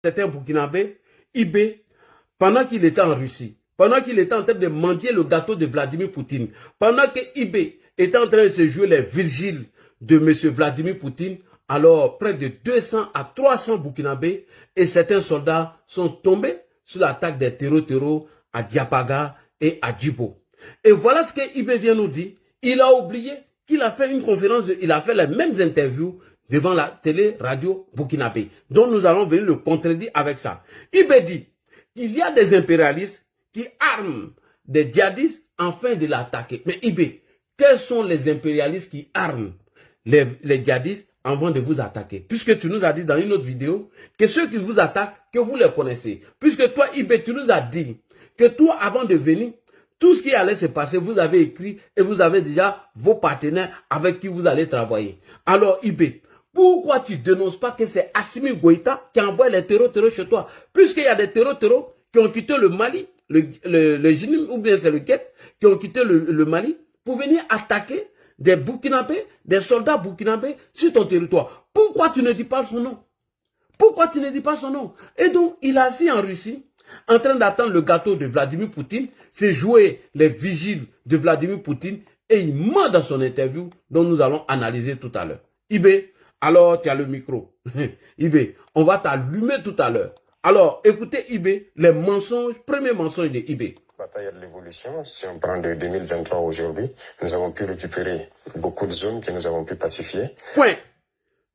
C'était un Burkinabé, IB, pendant qu'il était en Russie, pendant qu'il était en train de mendier le gâteau de Vladimir Poutine, pendant que IB était en train de se jouer les vigiles de M. Vladimir Poutine, alors près de 200 à 300 Burkinabés et certains soldats sont tombés sous l'attaque des terreaux à Diapaga et à Djibo. Et voilà ce que IB vient nous dire. Il a oublié qu'il a fait une conférence, il a fait les mêmes interviews devant la télé-radio burkinabé. Donc nous allons venir le contredire avec ça. IB dit qu'il y a des impérialistes qui arment des djihadistes afin de l'attaquer. Mais IB, quels sont les impérialistes qui arment les djihadistes avant de vous attaquer? Puisque tu nous as dit dans une autre vidéo que ceux qui vous attaquent, que vous les connaissez. Puisque toi, IB, tu nous as dit que toi, avant de venir, tout ce qui allait se passer, vous avez écrit et vous avez déjà vos partenaires avec qui vous allez travailler. Alors, IB, pourquoi tu ne dénonces pas que c'est Assimi Goïta qui envoie les terreaux chez toi? Puisqu'il y a des terreaux qui ont quitté le Mali, le Jinim ou bien c'est le Guet, qui ont quitté le Mali pour venir attaquer des Burkinabés, des soldats burkinabés sur ton territoire. Pourquoi tu ne dis pas son nom? Pourquoi tu ne dis pas son nom? Et donc, il est assis en Russie, en train d'attendre le gâteau de Vladimir Poutine, c'est jouer les vigiles de Vladimir Poutine, et il ment dans son interview, dont nous allons analyser tout à l'heure. IB, alors tu as le micro. IB, on va t'allumer tout à l'heure. Alors, écoutez IB, les mensonges, premier mensonge de IB. Bataille de l'évolution, si on prend de 2023 aujourd'hui, nous avons pu récupérer beaucoup de zones que nous avons pu pacifier. Point.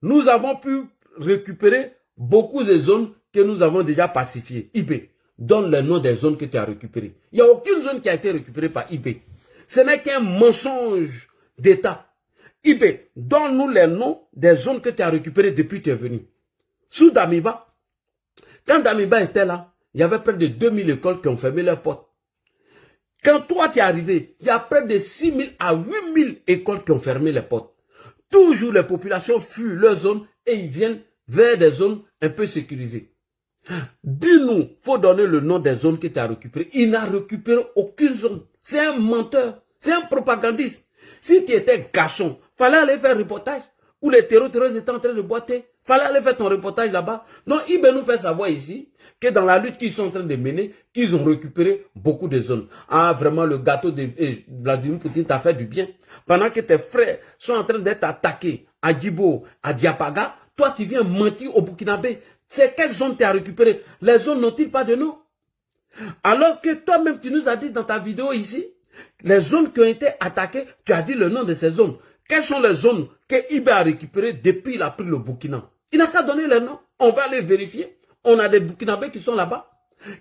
Nous avons pu récupérer beaucoup de zones que nous avons déjà pacifiées. IB, donne le nom des zones que tu as récupérées. Il n'y a aucune zone qui a été récupérée par IB. Ce n'est qu'un mensonge d'État. IB, donne-nous les noms des zones que tu as récupérées depuis que tu es venu. Sous Damiba, quand Damiba était là, il y avait près de 2000 écoles qui ont fermé leurs portes. Quand toi tu es arrivé, il y a près de 6000 à 8000 écoles qui ont fermé les portes. Toujours les populations fuient leur zone et ils viennent vers des zones un peu sécurisées. Dis-nous, il faut donner le nom des zones que tu as récupérées. Il n'a récupéré aucune zone. C'est un menteur, c'est un propagandiste. Si tu étais garçon, fallait aller faire reportage où les terroristes étaient en train de boiter. Fallait aller faire ton reportage là-bas. Donc, IB nous fait savoir ici que dans la lutte qu'ils sont en train de mener, qu'ils ont récupéré beaucoup de zones. Ah, vraiment, le gâteau de Vladimir Poutine t'a fait du bien. Pendant que tes frères sont en train d'être attaqués à Djibo, à Diapaga, toi, tu viens mentir au Burkinabé. C'est quelle zone tu as récupéré? Les zones n'ont-ils pas de nom? Alors que toi-même, tu nous as dit dans ta vidéo ici, les zones qui ont été attaquées, tu as dit le nom de ces zones. Quelles sont les zones que IB a récupérées depuis qu'il a pris le Burkina? Il n'a qu'à donner les noms. On va les vérifier. On a des Burkinabés qui sont là-bas,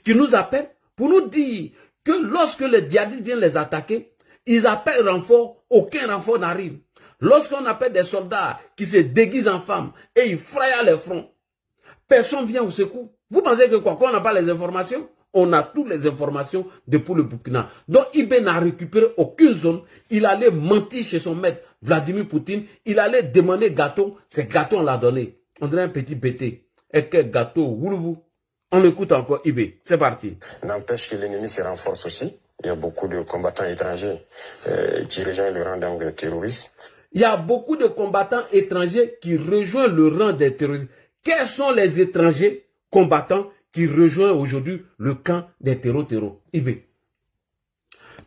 qui nous appellent pour nous dire que lorsque les djihadistes viennent les attaquer, ils appellent renfort, aucun renfort n'arrive. Lorsqu'on appelle des soldats qui se déguisent en femmes et ils frayent les fronts, personne vient au secours. Vous pensez que quoi, qu'on n'a pas les informations? On a toutes les informations depuis le Burkina. Donc IB n'a récupéré aucune zone. Il allait mentir chez son maître Vladimir Poutine. Il allait demander gâteau. Ces gâteaux, on l'a donné. On dirait un petit BT. Et quel gâteau, Wouloubou. On écoute encore IB. C'est parti. N'empêche que l'ennemi se renforce aussi. Il y a beaucoup de combattants étrangers qui rejoignent le rang des terroristes. Il y a beaucoup de combattants étrangers qui rejoignent le rang des terroristes. Quels sont les étrangers combattants qui rejoignent aujourd'hui le camp des terreaux IB?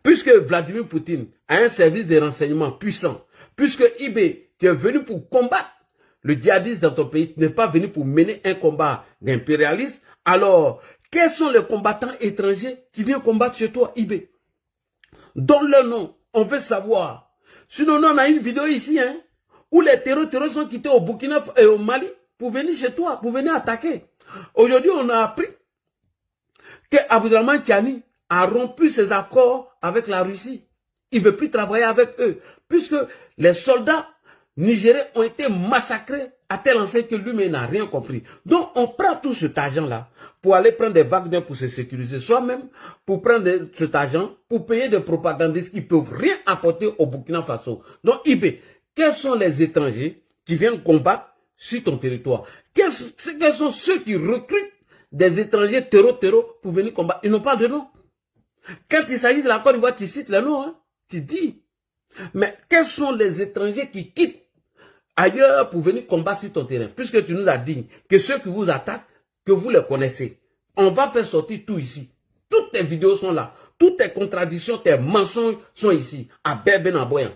Puisque Vladimir Poutine a un service de renseignement puissant, puisque IB, tu es venu pour combattre le djihadisme dans ton pays, tu n'es pas venu pour mener un combat d'impérialisme, alors quels sont les combattants étrangers qui viennent combattre chez toi, IB? Donne leur nom, on veut savoir. Sinon, on a une vidéo ici, hein, où les terroristes sont quittés au Burkina et au Mali pour venir chez toi, pour venir attaquer. Aujourd'hui, on a appris que Abdourahmane Tiani a rompu ses accords avec la Russie. Il ne veut plus travailler avec eux, puisque les soldats nigériens ont été massacrés à tel enseigne que lui-même n'a rien compris. Donc, on prend tout cet argent-là pour aller prendre des Wagner pour se sécuriser soi-même, pour prendre cet argent, pour payer des propagandistes qui ne peuvent rien apporter au Burkina Faso. Donc, IB, quels sont les étrangers qui viennent combattre sur ton territoire? Quels sont ceux qui recrutent des étrangers terreaux pour venir combattre? Ils n'ont pas de nom. Quand il s'agit de la Côte d'Ivoire, tu cites les noms, hein? Tu dis. Mais quels sont les étrangers qui quittent ailleurs pour venir combattre sur ton terrain? Puisque tu nous as dit que ceux qui vous attaquent, que vous les connaissez. On va faire sortir tout ici. Toutes tes vidéos sont là. Toutes tes contradictions, tes mensonges sont ici. À Berben en Boyan.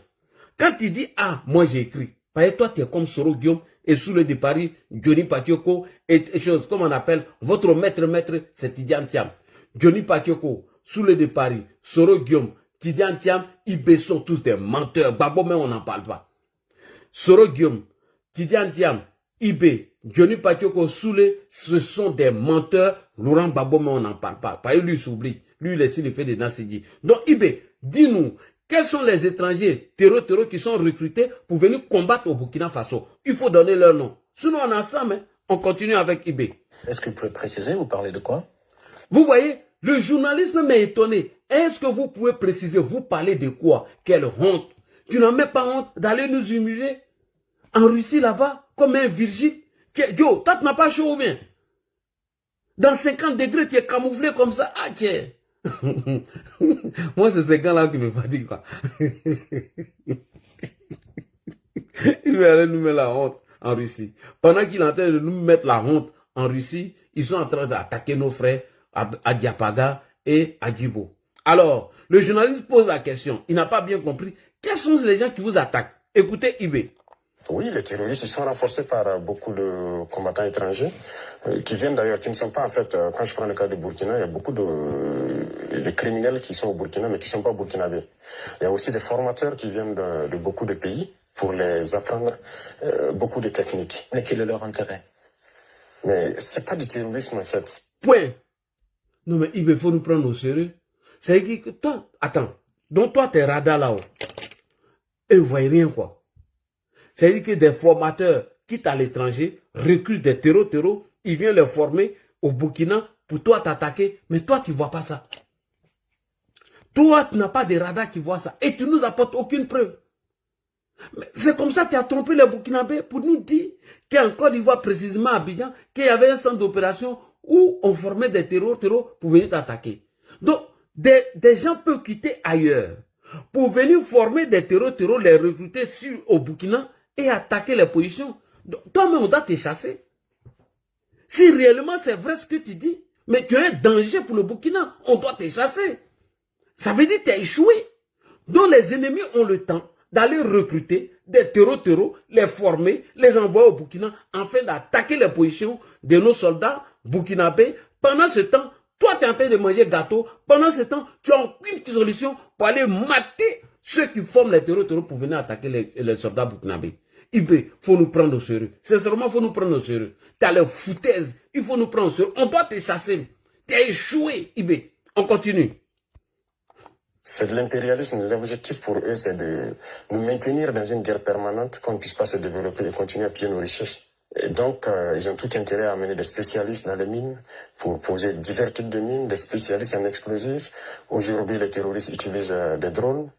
Quand tu dis, ah, moi j'ai écrit. Parce que toi, tu es comme Soro Guillaume et sous le de Paris, Johnny Patioko et chose, comme on appelle, votre maître, c'est Tidiane Thiam. Johnny Patioko, sous le de Paris, Soro Guillaume, Tidiane Thiam, ils sont tous des menteurs. Babo, mais on n'en parle pas. Soro Guillaume, Tidiane Thiam, Ibé, Johnny Patioko, Soule, ce sont des menteurs. Laurent Babo, mais on n'en parle pas. Parce que lui, il s'oublie. Lui, il essaie de faire des Nassidji. Donc, Ibé, dis-nous, quels sont les étrangers terreaux qui sont recrutés pour venir combattre au Burkina Faso? Il faut donner leur nom. Sinon, on est ensemble, hein? On continue avec Ibé. Est-ce que vous pouvez préciser, vous parlez de quoi? Vous voyez, le journalisme m'est étonné. Est-ce que vous pouvez préciser, vous parlez de quoi? Quelle honte! Tu n'as même pas honte d'aller nous humilier en Russie là-bas, comme un Virgile? Yo, toi, tu n'as pas chaud ou bien? Dans 50 degrés, tu es camouflé comme ça. Ah, tiens. Moi, c'est ces gars-là qui me fatiguent, quoi. Il veut aller nous mettre la honte en Russie. Pendant qu'il est en train de nous mettre la honte en Russie, ils sont en train d'attaquer nos frères à Diapaga et à Djibo. Alors, le journaliste pose la question. Il n'a pas bien compris. Quels sont les gens qui vous attaquent? Écoutez, Ibé. Oui, les terroristes, ils sont renforcés par beaucoup de combattants étrangers qui viennent d'ailleurs, qui ne sont pas en fait, quand je prends le cas de Burkina, il y a beaucoup de criminels qui sont au Burkina mais qui ne sont pas burkinabés. Il y a aussi des formateurs qui viennent de beaucoup de pays pour les apprendre beaucoup de techniques. Mais quel est leur intérêt? Mais c'est pas du terrorisme en fait. Point. Non mais il faut nous prendre au sérieux. C'est que toi, attends, donc toi t'es radar là-haut. Et vous voyez rien quoi. C'est-à-dire que des formateurs quittent à l'étranger, recrutent des terreaux, ils viennent les former au Burkina pour toi t'attaquer, mais toi tu vois pas ça. Toi tu n'as pas de radar qui voit ça et tu nous apportes aucune preuve. C'est comme ça que tu as trompé les Burkinabés pour nous dire qu'en Côte d'Ivoire, précisément à Abidjan, qu'il y avait un centre d'opération où on formait des terreaux pour venir t'attaquer. Donc, des gens peuvent quitter ailleurs pour venir former des terreaux, les recruter au Burkina et attaquer les positions. Toi-même, on doit te chasser. Si réellement c'est vrai ce que tu dis, mais tu es un danger pour le Burkina, on doit te chasser. Ça veut dire que tu as échoué. Donc, les ennemis ont le temps d'aller recruter des terreaux, les former, les envoyer au Burkina, afin d'attaquer les positions de nos soldats burkinabés. Pendant ce temps, toi, tu es en train de manger gâteau. Pendant ce temps, tu as aucune solution pour aller mater ceux qui forment les terreaux pour venir attaquer les soldats burkinabés. Il faut nous prendre au sérieux. Sincèrement, il faut nous prendre au sérieux. Tu as les foutaises, il faut nous prendre au sérieux. On doit te chasser. Tu as échoué, Ibé. On continue. C'est de l'impérialisme. L'objectif pour eux, c'est de nous maintenir dans une guerre permanente, qu'on ne puisse pas se développer et continuer à piller nos richesses. Et donc, ils ont tout intérêt à amener des spécialistes dans les mines pour poser divers types de mines, des spécialistes en explosifs. Aujourd'hui, les terroristes utilisent des drones.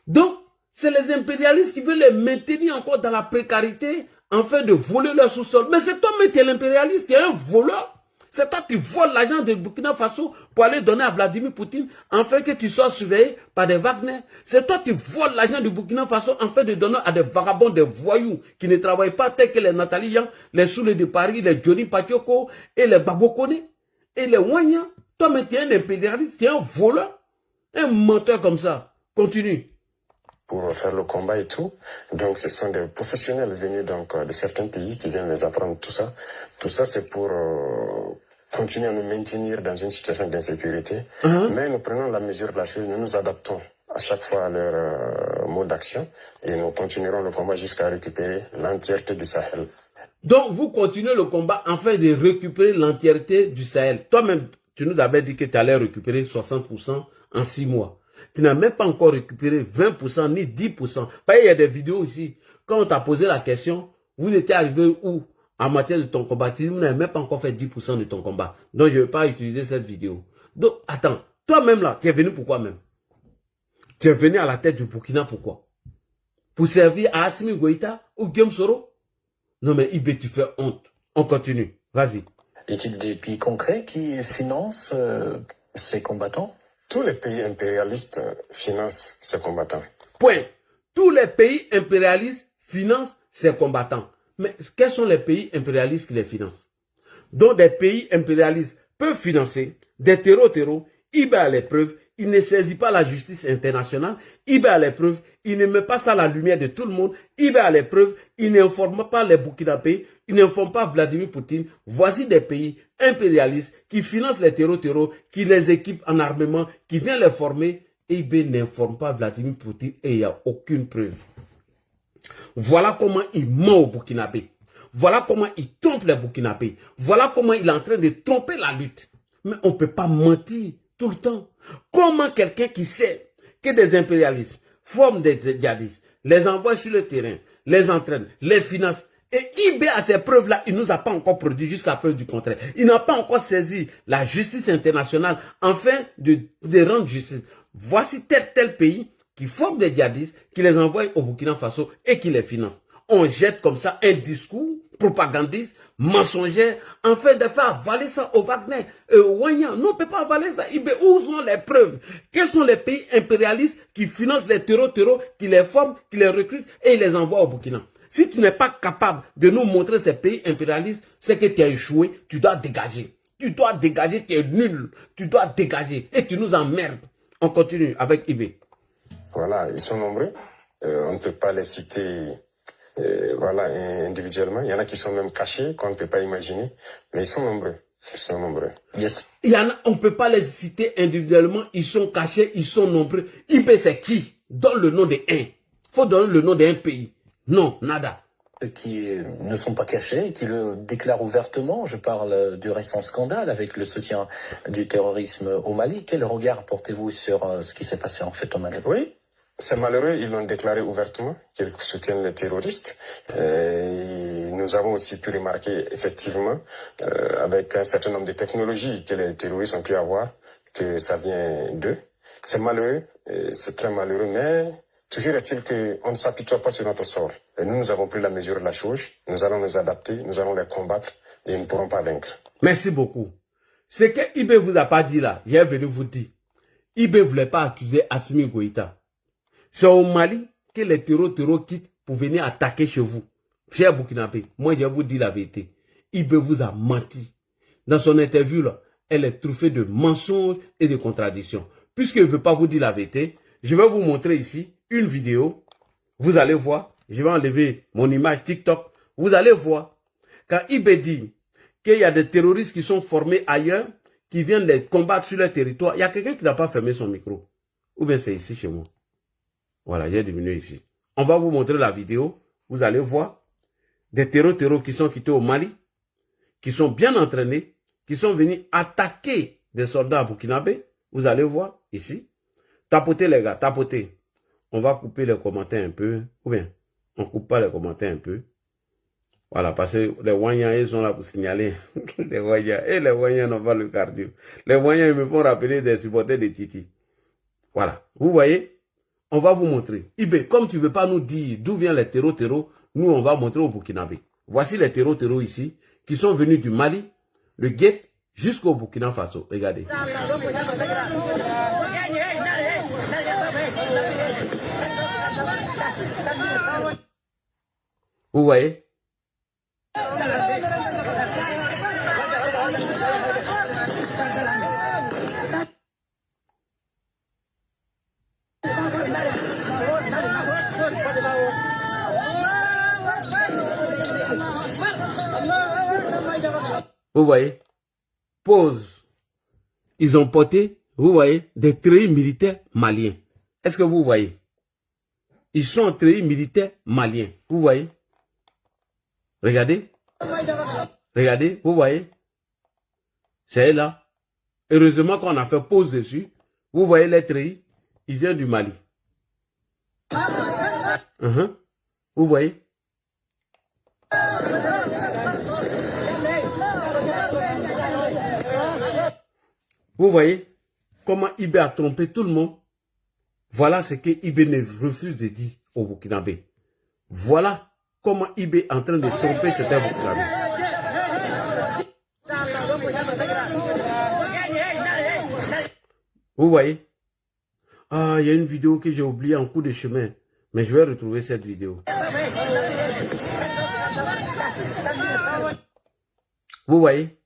Donc, c'est les impérialistes qui veulent les maintenir encore dans la précarité afin de voler leur sous-sol. Mais c'est toi-même qui es l'impérialiste, tu es un voleur. C'est toi qui voles l'argent de Burkina Faso pour aller donner à Vladimir Poutine afin que tu sois surveillé par des Wagner. C'est toi qui voles l'argent du Burkina Faso afin de donner à des vagabonds, des voyous qui ne travaillent pas tels que les Nathalie Yang, les Soule de Paris, les Johnny Patioko et les Babokone et les Wanya. Toi, tu es un impérialiste, tu es un voleur, un menteur comme ça. Continue. Pour faire le combat et tout. Donc, ce sont des professionnels venus donc de certains pays qui viennent les apprendre tout ça. Tout ça, c'est pour continuer à nous maintenir dans une situation d'insécurité. Mais nous prenons la mesure de la chose, nous nous adaptons à chaque fois à leur mode d'action et nous continuerons le combat jusqu'à récupérer l'entièreté du Sahel. Donc, vous continuez le combat afin de récupérer l'entièreté du Sahel. Toi-même, tu nous avais dit que tu allais récupérer 60% en 6 mois. Tu n'as même pas encore récupéré 20% ni 10%. Parce qu'il y a des vidéos ici. Quand on t'a posé la question, vous étiez arrivé où en matière de ton combat? Tu n'avais même pas encore fait 10% de ton combat. Donc, je ne vais pas utiliser cette vidéo. Donc, attends. Toi-même là, tu es venu pourquoi même? Tu es venu à la tête du Burkina pourquoi? Pour servir à Assimi Goïta ou Guillaume Soro? Non mais Ibé, tu fais honte. On continue. Vas-y. Y a-t-il des pays concrets qui financent ces combattants? Tous les pays impérialistes financent ces combattants. Point. Tous les pays impérialistes financent ces combattants. Mais quels sont les pays impérialistes qui les financent? dont des pays impérialistes peuvent financer, des terreaux, IBE a les preuves, il ne saisit pas la justice internationale, IBE a les preuves, il ne met pas ça à la lumière de tout le monde, IBE a les preuves, il n'informe pas les Burkinabés, il n'informe pas Vladimir Poutine. Voici des pays impérialistes qui financent les terreaux, qui les équipent en armement, qui viennent les former. IBE n'informe pas Vladimir Poutine et il n'y a aucune preuve. Voilà comment il ment aux Burkinabés. Voilà comment il trompe les Burkinabés. Voilà comment il est en train de tromper la lutte. Mais on ne peut pas mentir tout le temps. Comment quelqu'un qui sait que des impérialistes forment des djihadistes, les envoient sur le terrain, les entraînent, les financent, et IBE à ces preuves-là, il ne nous a pas encore produit jusqu'à preuve du contraire. Il n'a pas encore saisi la justice internationale afin de rendre justice. Voici tel pays qui forme des djihadistes, qui les envoie au Burkina Faso et qui les finance. On jette comme ça un discours propagandiste, mensonger, afin de faire avaler ça au Wagner, au Wagner. Non, on ne peut pas avaler ça. IBE, où sont les preuves? Quels sont les pays impérialistes qui financent les terreaux, qui les forment, qui les recrutent et ils les envoient au Burkina? Si tu n'es pas capable de nous montrer ces pays impérialistes, c'est que tu as échoué, tu dois dégager. Tu dois dégager, tu es nul. Tu dois dégager et tu nous emmerdes. On continue avec IBE. Voilà, ils sont nombreux. On ne peut pas les citer voilà, individuellement. Il y en a qui sont même cachés, qu'on ne peut pas imaginer. Mais ils sont nombreux. Ils sont nombreux. Yes. Il y en a, on ne peut pas les citer individuellement. Ils sont cachés, ils sont nombreux. IBE, c'est qui? Donne le nom de un. Il faut donner le nom d'un pays. Non, nada. Qui ne sont pas cachés, qui le déclarent ouvertement. Je parle du récent scandale avec le soutien du terrorisme au Mali. Quel regard portez-vous sur ce qui s'est passé en fait au Mali? Oui, c'est malheureux, ils l'ont déclaré ouvertement, qu'ils soutiennent les terroristes. Et nous avons aussi pu remarquer effectivement, avec un certain nombre de technologies que les terroristes ont pu avoir, que ça vient d'eux. C'est malheureux, c'est très malheureux, mais toujours est-il qu'on ne s'apitoie pas sur notre sort. Et nous avons pris la mesure de la chose, nous allons nous adapter, nous allons les combattre et ils ne pourront pas vaincre. Merci beaucoup. Ce que IBE vous a pas dit là, j'ai venu vous dire. IBE ne voulait pas accuser Assimi Goïta. C'est au Mali que les terreaux quittent pour venir attaquer chez vous. Cher Burkinabé, moi je vous dis la vérité. IBE vous a menti. Dans son interview là, elle est truffée de mensonges et de contradictions. Puisqu'il ne veut pas vous dire la vérité, je vais vous montrer ici une vidéo. Vous allez voir. Je vais enlever mon image TikTok. Vous allez voir. Quand IBE dit qu'il y a des terroristes qui sont formés ailleurs, qui viennent les combattre sur leur territoire, il y a quelqu'un qui n'a pas fermé son micro. Ou bien c'est ici chez moi. Voilà, j'ai diminué ici. On va vous montrer la vidéo. Vous allez voir des terreaux qui sont quittés au Mali, qui sont bien entraînés, qui sont venus attaquer des soldats burkinabés. Vous allez voir ici. Tapotez les gars, tapotez. On va couper les commentaires un peu. Ou bien, on coupe pas les commentaires un peu. Voilà, parce que les Wanyans, ils sont là pour signaler. Les Wanyans, et les Wanyans n'ont pas le cardio. Les Wanyans, ils me font rappeler des supporters de Titi. Voilà, vous voyez, on va vous montrer. IBE, comme tu ne veux pas nous dire d'où viennent les terreaux, nous, on va montrer au Burkinabé. Voici les terreaux ici, qui sont venus du Mali, le Guet, jusqu'au Burkina Faso. Regardez. Vous voyez? Vous voyez? Pause. Ils ont porté, vous voyez, des treillis militaires maliens. Est-ce que vous voyez? Ils sont en treillis militaires maliens. Vous voyez? Regardez. Regardez, vous voyez? C'est là. Heureusement qu'on a fait pause dessus. Vous voyez les treillis? Ils viennent du Mali. Vous voyez? Vous voyez comment IBE a trompé tout le monde? Voilà ce que IBE ne refuse de dire aux Burkinabés. Voilà comment IBE est en train de tromper certains Burkinabés. Vous voyez? Ah, il y a une vidéo que j'ai oubliée en cours de chemin. Mais je vais retrouver cette vidéo. Vous voyez?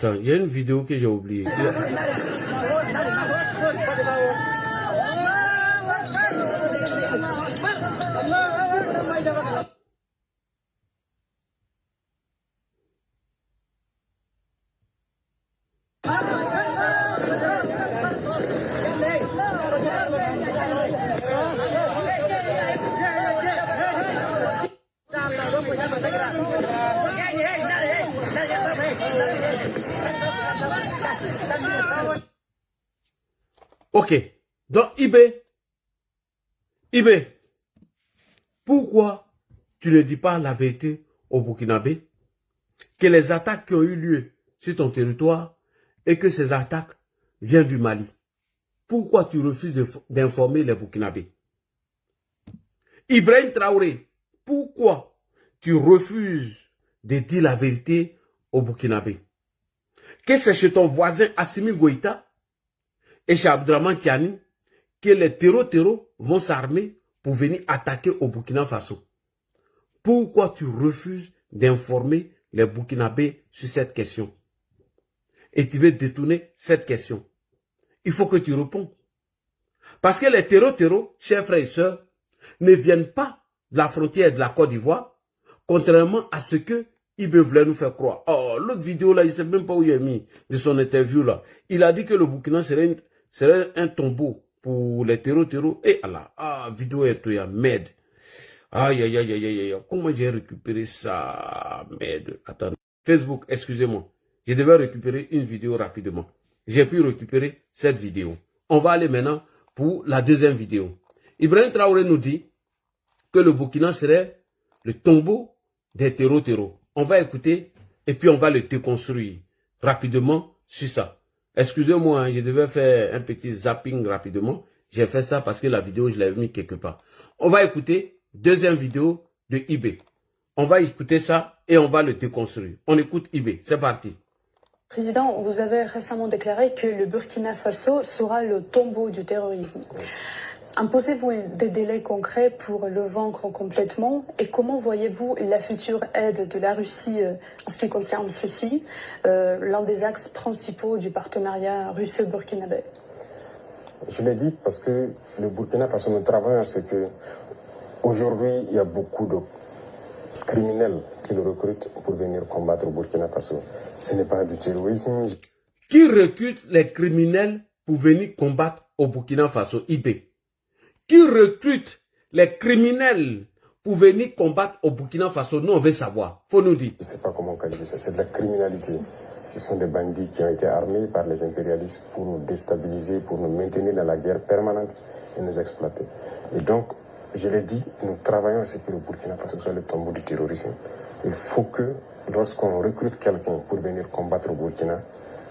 Attends, il y a une vidéo que j'ai oubliée. Ok. Donc, Ibé, pourquoi tu ne dis pas la vérité au Burkinabé que les attaques qui ont eu lieu sur ton territoire et que ces attaques viennent du Mali? Pourquoi tu refuses d'informer les Burkinabés? Ibrahim Traoré, pourquoi tu refuses de dire la vérité aux Burkinabés? Que c'est chez ton voisin Assimi Goïta et chez Abdraman Tiani que les terreaux vont s'armer pour venir attaquer au Burkina Faso. Pourquoi tu refuses d'informer les Burkinabés sur cette question? Et tu veux détourner cette question. Il faut que tu réponds. Parce que les terreaux, chers frères et sœurs, ne viennent pas de la frontière de la Côte d'Ivoire, contrairement à ce que Ibé voulait nous faire croire. Oh, l'autre vidéo là, il ne sait même pas où il est mis de son interview là. Il a dit que le Burkina serait un tombeau pour les terreaux. Et Allah, vidéo est tout, merde. Aïe, aïe, aïe, aïe, aïe, comment j'ai récupéré ça? Merde. Attends. Facebook, excusez-moi. Je devais récupérer une vidéo rapidement. J'ai pu récupérer cette vidéo. On va aller maintenant pour la deuxième vidéo. Ibrahim Traoré nous dit que le Burkina serait le tombeau des terreaux. On va écouter et puis on va le déconstruire rapidement sur ça. Excusez-moi, je devais faire un petit zapping rapidement. J'ai fait ça parce que la vidéo, je l'avais mis quelque part. On va écouter deuxième vidéo de Ibé. On va écouter ça et on va le déconstruire. On écoute Ibé, c'est parti. Président, vous avez récemment déclaré que le Burkina Faso sera le tombeau du terrorisme. Imposez-vous des délais concrets pour le vaincre complètement et comment voyez-vous la future aide de la Russie en ce qui concerne ceci, l'un des axes principaux du partenariat russo-burkinabé? Je l'ai dit parce que le Burkina Faso, nous travaillons à ce que aujourd'hui il y a beaucoup de criminels qui le recrutent pour venir combattre au Burkina Faso. Ce n'est pas du terrorisme. Qui recrute les criminels pour venir combattre au Burkina Faso? Ibé. Qui recrute les criminels pour venir combattre au Burkina Faso? Nous, on veut savoir. Faut nous dire. Je ne sais pas comment qualifier ça. C'est de la criminalité. Ce sont des bandits qui ont été armés par les impérialistes pour nous déstabiliser, pour nous maintenir dans la guerre permanente et nous exploiter. Et donc, je l'ai dit, nous travaillons à ce que le Burkina Faso soit le tombeau du terrorisme. Il faut que, lorsqu'on recrute quelqu'un pour venir combattre au Burkina,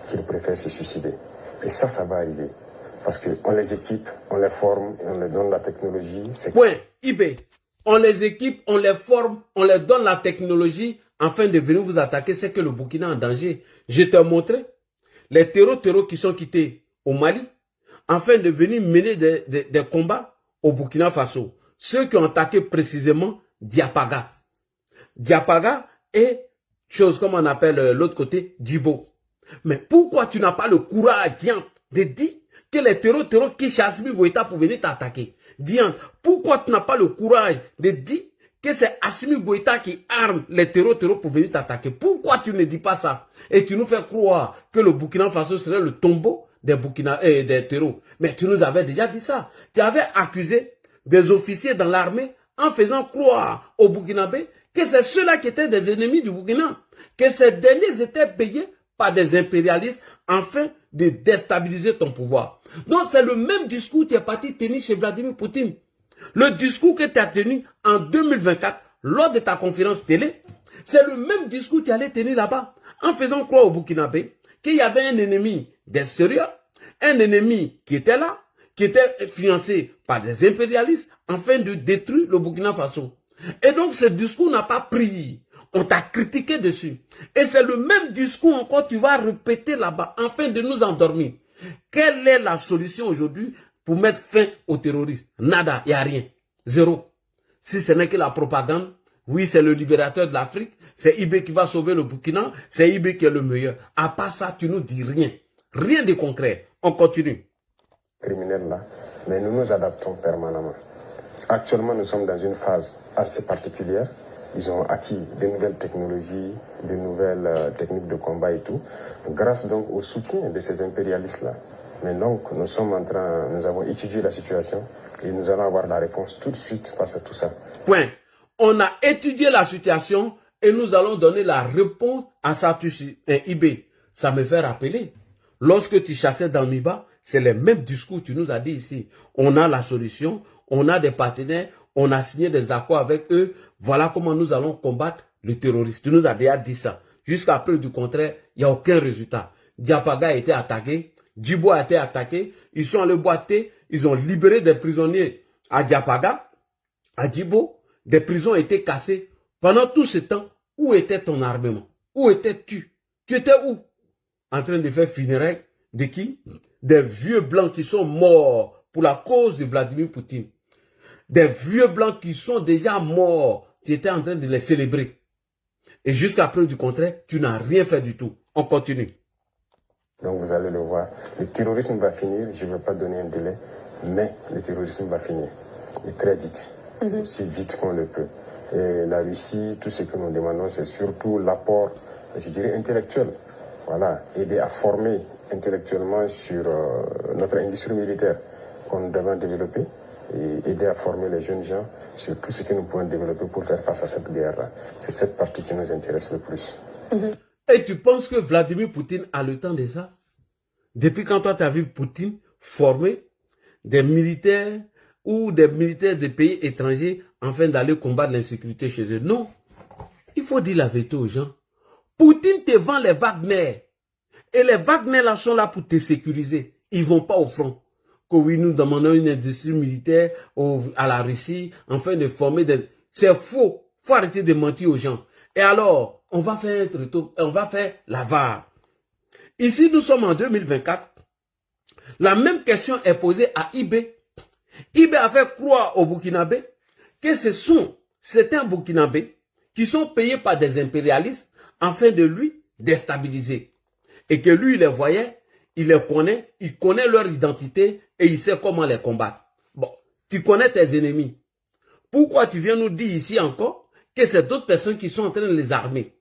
qu'il préfère se suicider. Et ça va arriver. Parce qu'on les équipe, on les forme, et on les donne la technologie. Point. Ibé. On les équipe, on les forme, on les donne la technologie afin de venir vous attaquer. C'est que le Burkina est en danger. Je t'ai montré les terreaux qui sont quittés au Mali afin de venir mener des combats au Burkina Faso. Ceux qui ont attaqué précisément Diapaga. Diapaga et chose comme on appelle l'autre côté, Djibo. Mais pourquoi tu n'as pas le courage, Diant, de dire que les terreaux qui chassent Goïta pour venir t'attaquer? Diant, pourquoi tu n'as pas le courage de dire que c'est Assimi Goïta qui arme les terreaux pour venir t'attaquer? Pourquoi tu ne dis pas ça? Et tu nous fais croire que le Burkina Faso serait le tombeau des terreaux. Mais tu nous avais déjà dit ça. Tu avais accusé des officiers dans l'armée en faisant croire aux Burkinabés que c'est ceux-là qui étaient des ennemis du Burkina. Que ces derniers étaient payés par des impérialistes afin de déstabiliser ton pouvoir. Donc c'est le même discours que tu es parti tenir chez Vladimir Poutine. Le discours que tu as tenu en 2024 lors de ta conférence télé, c'est le même discours que tu allais tenir là-bas en faisant croire aux Burkinabés qu'il y avait un ennemi d'extérieur, un ennemi qui était là, qui était financé par des impérialistes afin de détruire le Burkina Faso. Et donc ce discours n'a pas pris. On t'a critiqué dessus. Et c'est le même discours encore que tu vas répéter là-bas afin de nous endormir. Quelle est la solution aujourd'hui pour mettre fin aux terroristes? Nada, il n'y a rien. Zéro. Si ce n'est que la propagande, oui, c'est le libérateur de l'Afrique. c'est IB qui va sauver le Burkina, c'est IB qui est le meilleur. À part ça, tu nous dis rien. Rien de concret. On continue. Criminels là, mais nous nous adaptons permanemment. Actuellement, nous sommes dans une phase assez particulière. Ils ont acquis de nouvelles technologies, de nouvelles techniques de combat et tout, grâce donc au soutien de ces impérialistes-là. Mais donc, nous avons étudié la situation et nous allons avoir la réponse tout de suite face à tout ça. Point. On a étudié la situation et nous allons donner la réponse à ça, IB. Ça me fait rappeler, lorsque tu chassais dans Niba, c'est le même discours que tu nous as dit ici. On a la solution, on a des partenaires, on a signé des accords avec eux. Voilà comment nous allons combattre le terroriste. Tu nous as déjà dit ça. Jusqu'à preuve du contraire, il n'y a aucun résultat. Diapaga a été attaqué, Djibo a été attaqué, ils sont allés boiter, ils ont libéré des prisonniers à Diapaga, à Djibo, des prisons ont été cassées. Pendant tout ce temps, où était ton armement? Où étais-tu? Tu étais où? En train de faire funérailles de qui? Des vieux blancs qui sont morts pour la cause de Vladimir Poutine. Des vieux blancs qui sont déjà morts. Tu étais en train de les célébrer. Et jusqu'à preuve du contraire, tu n'as rien fait du tout. On continue. Donc vous allez le voir. Le terrorisme va finir. Je ne vais pas donner un délai. Mais le terrorisme va finir. Et très vite. Aussi vite qu'on le peut. Et la Russie, tout ce que nous demandons, c'est surtout l'apport, je dirais, intellectuel. Voilà. Aider à former intellectuellement sur notre industrie militaire qu'on devrait développer et aider à former les jeunes gens sur tout ce que nous pouvons développer pour faire face à cette guerre-là. C'est cette partie qui nous intéresse le plus. Et tu penses que Vladimir Poutine a le temps de ça? Depuis quand toi tu as vu Poutine former des militaires ou des militaires des pays étrangers afin d'aller combattre l'insécurité chez eux? Non. Il faut dire la vérité aux gens. Poutine te vend les Wagner. Et les Wagner là sont là pour te sécuriser. Ils ne vont pas au front. Que oui, nous demandons une industrie militaire à la Russie afin de former des... C'est faux. Il faut arrêter de mentir aux gens. Et alors, on va faire un retour, on va faire la VAR. Ici, nous sommes en 2024. La même question est posée à IB. IB a fait croire aux Burkinabés que ce sont certains Burkinabés qui sont payés par des impérialistes afin de lui déstabiliser. Et que lui, il les voyait, il les connaît, il connaît leur identité et il sait comment les combattre. Bon, tu connais tes ennemis. Pourquoi tu viens nous dire ici encore que c'est d'autres personnes qui sont en train de les armer?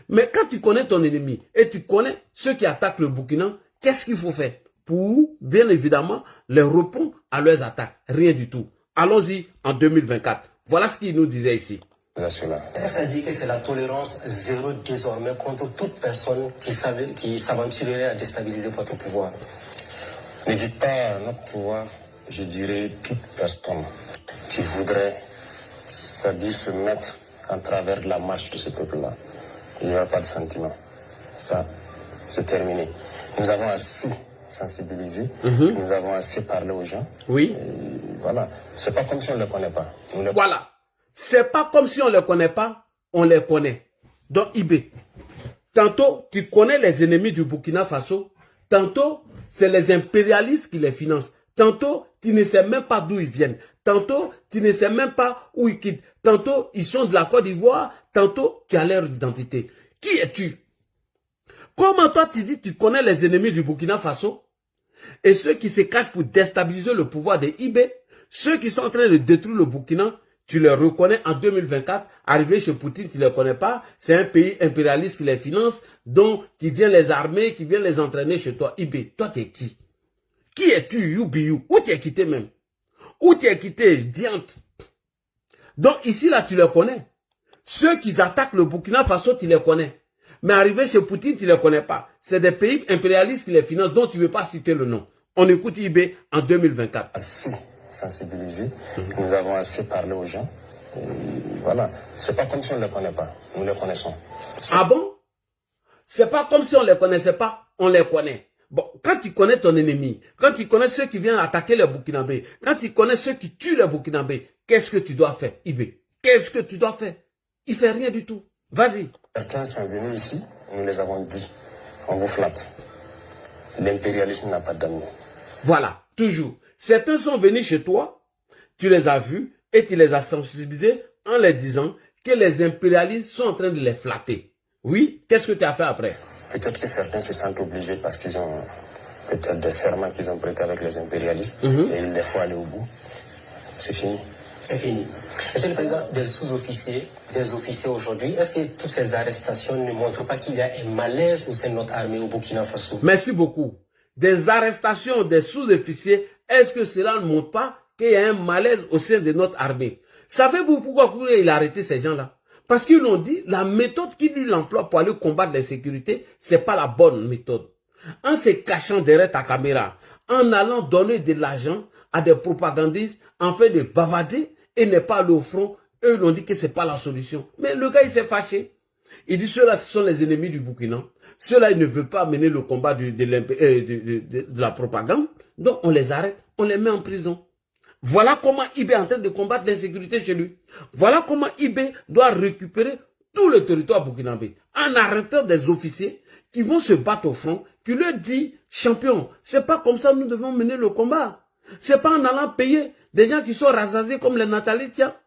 Mais quand tu connais ton ennemi et tu connais ceux qui attaquent le Burkina, qu'est-ce qu'il faut faire pour, bien évidemment, les répondre à leurs attaques? Rien du tout. Allons-y en 2024. Voilà ce qu'il nous disait ici. C'est-à-dire que c'est la tolérance zéro désormais contre toute personne qui s'aventurerait à déstabiliser votre pouvoir. Ne dites pas notre pouvoir, je dirais toute personne qui voudrait, c'est-à-dire se mettre en travers de la marche de ce peuple-là. Il n'y aura pas de sentiment. Ça, c'est terminé. Nous avons assez sensibilisé, nous avons assez parlé aux gens. Oui. Et voilà. C'est pas comme si on ne les connaît pas. Voilà. C'est pas comme si on ne les connaît pas, on les connaît. Donc, IB, tantôt, tu connais les ennemis du Burkina Faso, tantôt, c'est les impérialistes qui les financent, tantôt, tu ne sais même pas d'où ils viennent, tantôt, tu ne sais même pas où ils quittent, tantôt, ils sont de la Côte d'Ivoire, tantôt, tu as leur identité. Qui es-tu? Comment toi, tu dis tu connais les ennemis du Burkina Faso et ceux qui se cachent pour déstabiliser le pouvoir des IB, ceux qui sont en train de détruire le Burkina, tu les reconnais en 2024, arrivé chez Poutine, tu ne les connais pas, c'est un pays impérialiste qui les finance, donc qui vient les armer, qui vient les entraîner chez toi. IB, toi tu es qui? Qui es-tu, Youbiou? Où tu es quitté même? Où tu es quitté, Diante? Donc ici, là, tu les connais. Ceux qui attaquent le Burkina Faso, tu les connais. Mais arrivé chez Poutine, tu ne les connais pas. C'est des pays impérialistes qui les financent, dont tu ne veux pas citer le nom. On écoute IB en 2024. Assez sensibilisé, nous avons assez parlé aux gens. Et voilà. C'est pas comme si on ne les connaît pas. Nous les connaissons. Ah bon? C'est pas comme si on ne les connaissait pas, on les connaît. Bon, quand tu connais ton ennemi, quand tu connais ceux qui viennent attaquer les Burkinabés, quand tu connais ceux qui tuent les Burkinabés, qu'est-ce que tu dois faire, IB? Qu'est-ce que tu dois faire? Il fait rien du tout. Vas-y. Certains sont venus ici, nous les avons dit. On vous flatte. L'impérialisme n'a pas d'amis. Voilà, toujours. Certains sont venus chez toi, tu les as vus et tu les as sensibilisés en leur disant que les impérialistes sont en train de les flatter. Oui, qu'est-ce que tu as fait après? Peut-être que certains se sentent obligés parce qu'ils ont peut-être des serments qu'ils ont prêtés avec les impérialistes et il les faut aller au bout. C'est fini. C'est fini. Monsieur le Président, des sous-officiers, des officiers aujourd'hui, est-ce que toutes ces arrestations ne montrent pas qu'il y a un malaise au sein de notre armée au Burkina Faso? Merci beaucoup. Des arrestations des sous-officiers, est-ce que cela ne montre pas qu'il y a un malaise au sein de notre armée? Savez-vous pourquoi il a arrêté ces gens-là? Parce qu'ils l'ont dit, la méthode qu'il lui emploie pour aller combattre l'insécurité, c'est pas la bonne méthode. En se cachant derrière ta caméra, en allant donner de l'argent à des propagandistes, en fait de bavader et ne pas aller au front, eux l'ont dit que c'est pas la solution. Mais le gars, il s'est fâché. Il dit, ceux-là, ce sont les ennemis du Burkina. Ceux-là, ils ne veulent pas mener le combat de la propagande. Donc, on les arrête, on les met en prison. Voilà comment IB est en train de combattre l'insécurité chez lui. Voilà comment IB doit récupérer tout le territoire burkinabé en arrêtant des officiers qui vont se battre au front, qui leur dit, champion, c'est pas comme ça que nous devons mener le combat. C'est pas en allant payer des gens qui sont rassasiés comme les Nathalie Tia.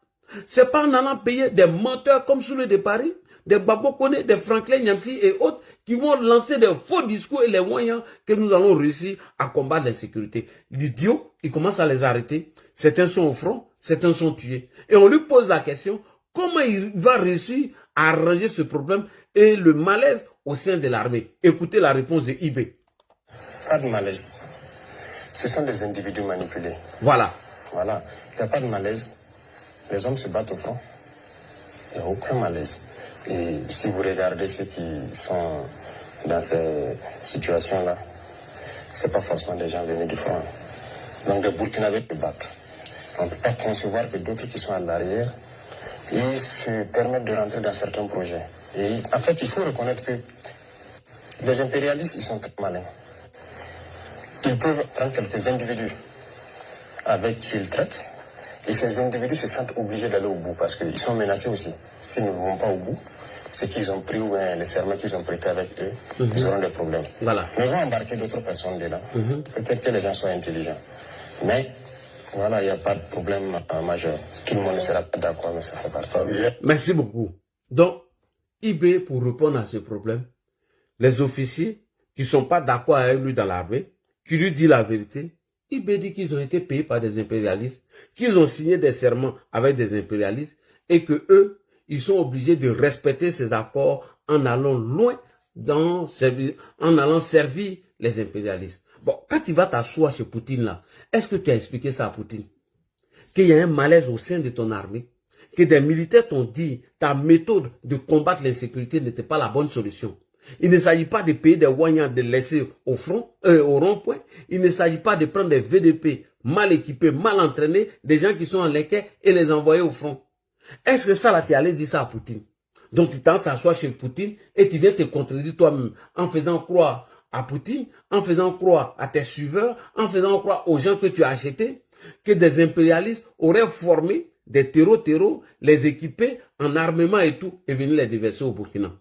C'est pas en allant payer des menteurs comme Soule de Paris, des Babo Kone, des Franklin Nyamsi et autres qui vont lancer des faux discours et les moyens que nous allons réussir à combattre l'insécurité. L'idiot, il commence à les arrêter. Certains sont au front, certains sont tués. Et on lui pose la question, comment il va réussir à arranger ce problème et le malaise au sein de l'armée? Écoutez la réponse de IB. Pas de malaise. Ce sont des individus manipulés. Voilà. Voilà. Il n'y a pas de malaise. Les hommes se battent au front. Il n'y a aucun malaise. Et si vous regardez ceux qui sont dans ces situations-là, ce n'est pas forcément des gens venus du front. Donc les Burkinabés se battent. On ne peut pas concevoir que d'autres qui sont à l'arrière, ils se permettent de rentrer dans certains projets. Et en fait, il faut reconnaître que les impérialistes, ils sont très malins. Ils peuvent prendre quelques individus avec qui ils traitent, et ces individus se sentent obligés d'aller au bout parce qu'ils sont menacés aussi. S'ils ne vont pas au bout, c'est qu'ils ont pris ou bien les serments qu'ils ont prêtés avec eux, ils auront des problèmes. Voilà. Mais ils vont embarquer d'autres personnes dedans. Peut-être que les gens sont intelligents. Mais voilà, il n'y a pas de problème majeur. Tout le monde ne sera pas d'accord, mais ça fait partie. Merci beaucoup. Donc, IB, pour répondre à ce problème, les officiers qui ne sont pas d'accord avec lui dans l'armée, qui lui dit la vérité, IB dit qu'ils ont été payés par des impérialistes, qu'ils ont signé des serments avec des impérialistes et que eux, ils sont obligés de respecter ces accords en allant loin, en allant servir les impérialistes. Bon, quand tu vas t'asseoir chez Poutine là, est-ce que tu as expliqué ça à Poutine? Qu'il y a un malaise au sein de ton armée, que des militaires t'ont dit ta méthode de combattre l'insécurité n'était pas la bonne solution. Il ne s'agit pas de payer des Wanyans, de laisser au front, au rond-point. Il ne s'agit pas de prendre des VDP mal équipés, mal entraînés, des gens qui sont en l'équerre et les envoyer au front. Est-ce que ça là, tu es allé dire ça à Poutine? Donc tu t'assois chez Poutine et tu viens te contredire toi-même en faisant croire à Poutine, en faisant croire à tes suiveurs, en faisant croire aux gens que tu as achetés, que des impérialistes auraient formé des terreaux, les équipés en armement et tout, et venir les déverser au Burkina.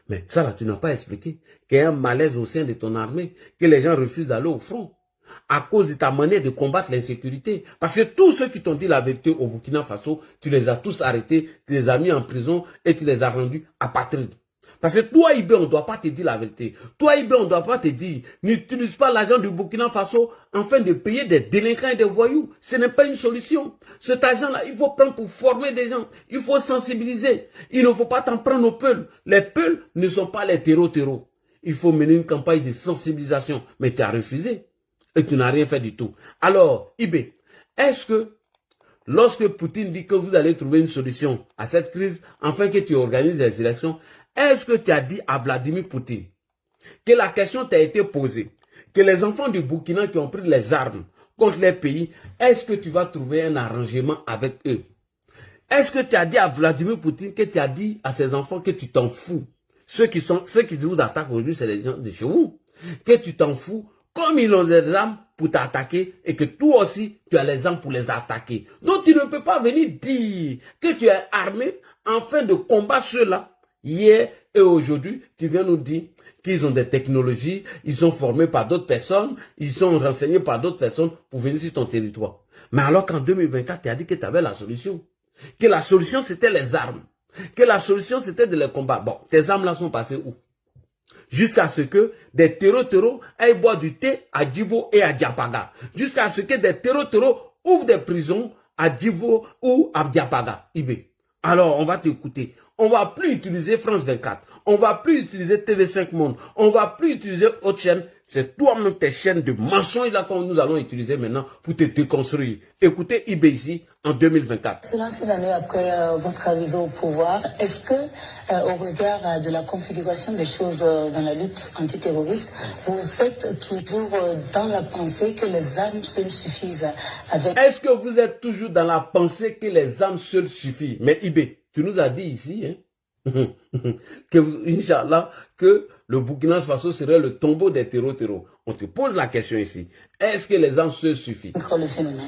Mais ça là, tu n'as pas expliqué qu'il y a un malaise au sein de ton armée, que les gens refusent d'aller au front à cause de ta manière de combattre l'insécurité. Parce que tous ceux qui t'ont dit la vérité au Burkina Faso, tu les as tous arrêtés, tu les as mis en prison et tu les as rendus apatrides. Parce que toi, IB, on ne doit pas te dire la vérité. Toi, IB, on ne doit pas te dire, n'utilise pas l'argent du Burkina Faso afin de payer des délinquants et des voyous. Ce n'est pas une solution. Cet argent-là, il faut prendre pour former des gens. Il faut sensibiliser. Il ne faut pas t'en prendre aux peuls. Les peuls ne sont pas les terreaux. Il faut mener une campagne de sensibilisation. Mais tu as refusé. Et tu n'as rien fait du tout. Alors, IB, est-ce que lorsque Poutine dit que vous allez trouver une solution à cette crise, afin que tu organises les élections, est-ce que tu as dit à Vladimir Poutine que la question t'a été posée, que les enfants du Burkina qui ont pris les armes contre les pays, est-ce que tu vas trouver un arrangement avec eux? Est-ce que tu as dit à Vladimir Poutine que tu as dit à ces enfants que tu t'en fous? Ceux qui vous attaquent aujourd'hui, c'est les gens de chez vous. Que tu t'en fous, comme ils ont des armes pour t'attaquer et que toi aussi, tu as les armes pour les attaquer. Donc, tu ne peux pas venir dire que tu es armé afin de combattre ceux-là. Hier et aujourd'hui, tu viens nous dire qu'ils ont des technologies, ils sont formés par d'autres personnes, ils sont renseignés par d'autres personnes pour venir sur ton territoire. Mais alors qu'en 2024, tu as dit que tu avais la solution. Que la solution, c'était les armes. Que la solution, c'était de les combattre. Bon, tes armes là sont passées où? Jusqu'à ce que des terreaux aillent boire du thé à Djibo et à Diapaga. Jusqu'à ce que des terreaux ouvrent des prisons à Djibo ou à Diapaga. Ibé. Alors, on va t'écouter. On va plus utiliser France 24. On va plus utiliser TV5 Monde. On va plus utiliser autre chaîne. C'est toi-même tes chaînes de mensonges là que nous allons utiliser maintenant pour te déconstruire. Écoutez IB ici en 2024. Cela, ces années après votre arrivée au pouvoir, est-ce que, au regard de la configuration des choses dans la lutte antiterroriste, vous êtes toujours dans la pensée que les armes seules suffisent avec... Est-ce que vous êtes toujours dans la pensée que les armes seules suffisent? Mais IB, tu nous as dit ici, hein, que Inch'Allah, que le Burkina Faso serait le tombeau des terreaux. On te pose la question ici. Est-ce que les armes seules suffisent? le phénomène.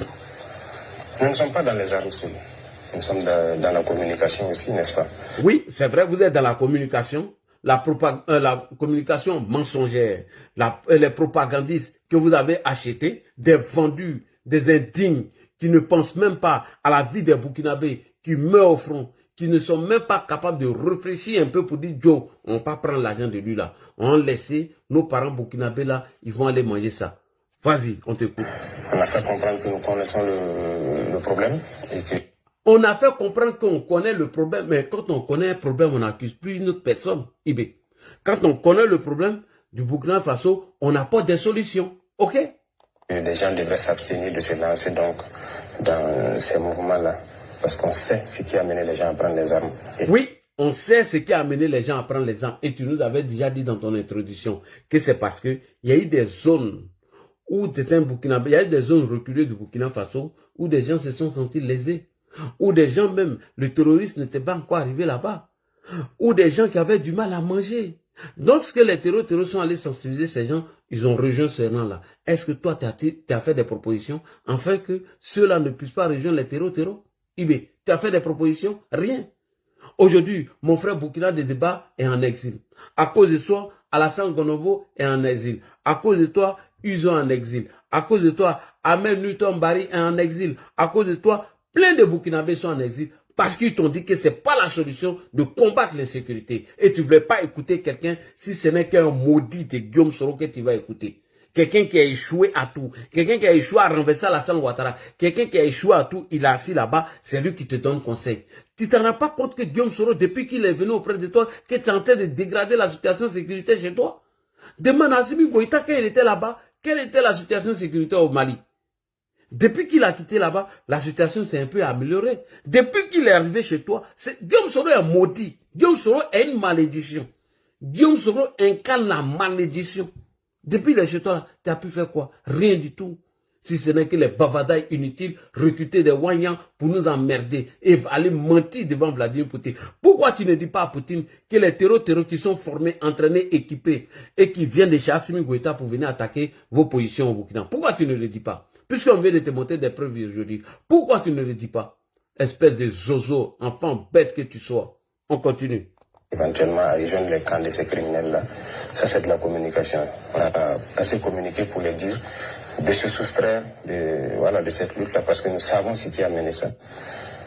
Nous ne sommes pas dans les armes seules. Nous sommes dans la communication aussi, n'est-ce pas? Oui, c'est vrai, vous êtes dans la communication, la communication mensongère, les propagandistes que vous avez achetés, des vendus, des indignes qui ne pensent même pas à la vie des Burkinabés, qui meurent au front, qui ne sont même pas capables de réfléchir un peu pour dire, Joe, on ne va pas prendre l'argent de lui là. On va laisser nos parents burkinabés là, ils vont aller manger ça. Vas-y, on t'écoute. On a fait comprendre que nous connaissons le problème et que... On a fait comprendre qu'on connaît le problème, mais quand on connaît un problème, on n'accuse plus une autre personne. Ibé. Quand on connaît le problème du Burkina Faso, on apporte des solutions. OK? Les gens devraient s'abstenir de se lancer donc dans ces mouvements-là. Parce qu'on sait ce qui a amené les gens à prendre les armes. Oui, on sait ce qui a amené les gens à prendre les armes. Et tu nous avais déjà dit dans ton introduction que c'est parce qu'il y a eu des zones où il y a eu des zones reculées du Burkina Faso où des gens se sont sentis lésés. Où des gens même, le terroriste n'était pas encore arrivé là-bas. Où des gens qui avaient du mal à manger. Donc, ce que les terreaux sont allés sensibiliser ces gens, ils ont rejoint ce rang-là. Est-ce que toi, tu as fait des propositions afin que ceux-là ne puissent pas rejoindre les terreaux? Ibé, tu as fait des propositions? Rien. Aujourd'hui, mon frère Burkina de Débat est en exil. À cause de toi, Alassane Gonobo est en exil. À cause de toi, Uzo est en exil. À cause de toi, Ahmed Newton Bari est en exil. À cause de toi, plein de Burkinabés sont en exil. Parce qu'ils t'ont dit que c'est pas la solution de combattre l'insécurité. Et tu ne voulais pas écouter quelqu'un si ce n'est qu'un maudit de Guillaume Soro que tu vas écouter. Quelqu'un qui a échoué à tout. Quelqu'un qui a échoué à renverser Alassane Ouattara. Quelqu'un qui a échoué à tout, il est assis là-bas, c'est lui qui te donne conseil. Tu t'en rends pas compte que Guillaume Soro, depuis qu'il est venu auprès de toi, que tu es en train de dégrader la situation de sécurité chez toi? Demande à Assimi Goïta quand il était là-bas, quelle était la situation de sécurité au Mali? Depuis qu'il a quitté là-bas, la situation s'est un peu améliorée. Depuis qu'il est arrivé chez toi, Guillaume Soro est maudit. Guillaume Soro est une malédiction. Guillaume Soro incarne la malédiction. Depuis les chez toi, tu as pu faire quoi? Rien du tout. Si ce n'est que les bavadailles inutiles, recruter des Wanyans pour nous emmerder et aller mentir devant Vladimir Poutine. Pourquoi tu ne dis pas à Poutine que les terreaux qui sont formés, entraînés, équipés et qui viennent de chez Assimi Goïta pour venir attaquer vos positions au Burkina? Pourquoi tu ne le dis pas? Puisqu'on vient de te montrer des preuves aujourd'hui, pourquoi tu ne le dis pas? Espèce de zozo, enfant bête que tu sois. On continue. Éventuellement à rejoindre les camps de ces criminels-là. Ça, c'est de la communication. On a assez communiqué pour les dire de se soustraire de cette lutte-là parce que nous savons ce qui a mené ça.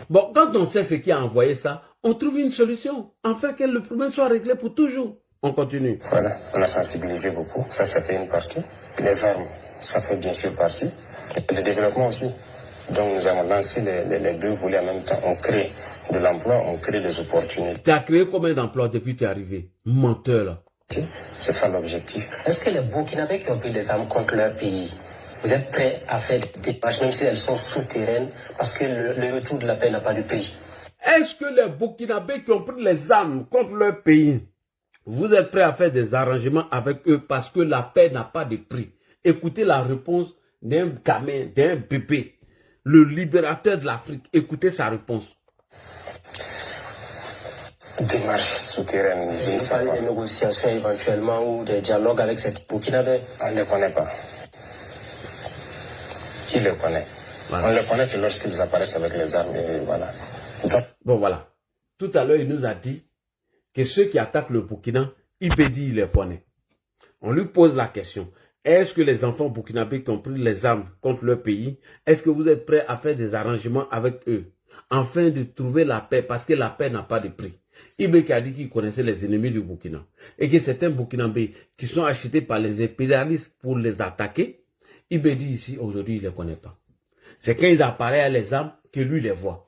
Bon, quand on sait ce qui a envoyé ça, on trouve une solution, afin que le problème soit réglé pour toujours. On continue. Voilà, on a sensibilisé beaucoup. Ça fait une partie. Les armes, ça fait bien sûr partie. Et le développement aussi. Donc nous avons lancé les deux volets en même temps. On crée de l'emploi, on crée des opportunités. Tu as créé combien d'emplois depuis que tu es arrivé? Menteur là. C'est ça l'objectif. Est-ce que les Burkinabés qui ont pris des armes contre leur pays, vous êtes prêts à faire des marches, même si elles sont souterraines, parce que le retour de la paix n'a pas de prix? Est-ce que les Burkinabés qui ont pris les armes contre leur pays, vous êtes prêts à faire des arrangements avec eux parce que la paix n'a pas de prix? Écoutez la réponse d'un gamin, d'un bébé, le libérateur de l'Afrique. Écoutez sa réponse. Démarche souterraine. Vous parlez des négociations éventuellement ou des dialogues avec cette Burkinabé? On ne les connaît pas. Qui les connaît? Voilà. On ne les connaît que lorsqu'ils apparaissent avec les armes et voilà. Donc... Bon voilà. Tout à l'heure, il nous a dit que ceux qui attaquent le Burkina, il les connaît. On lui pose la question. Est-ce que les enfants burkinabés qui ont pris les armes contre leur pays, est-ce que vous êtes prêts à faire des arrangements avec eux? afin de trouver la paix, parce que la paix n'a pas de prix. Ibé qui a dit qu'il connaissait les ennemis du Burkina et que certains Burkinabés qui sont achetés par les impérialistes pour les attaquer, Ibé dit ici, aujourd'hui, il ne les connaît pas. C'est quand ils apparaissent à les armes que lui les voit.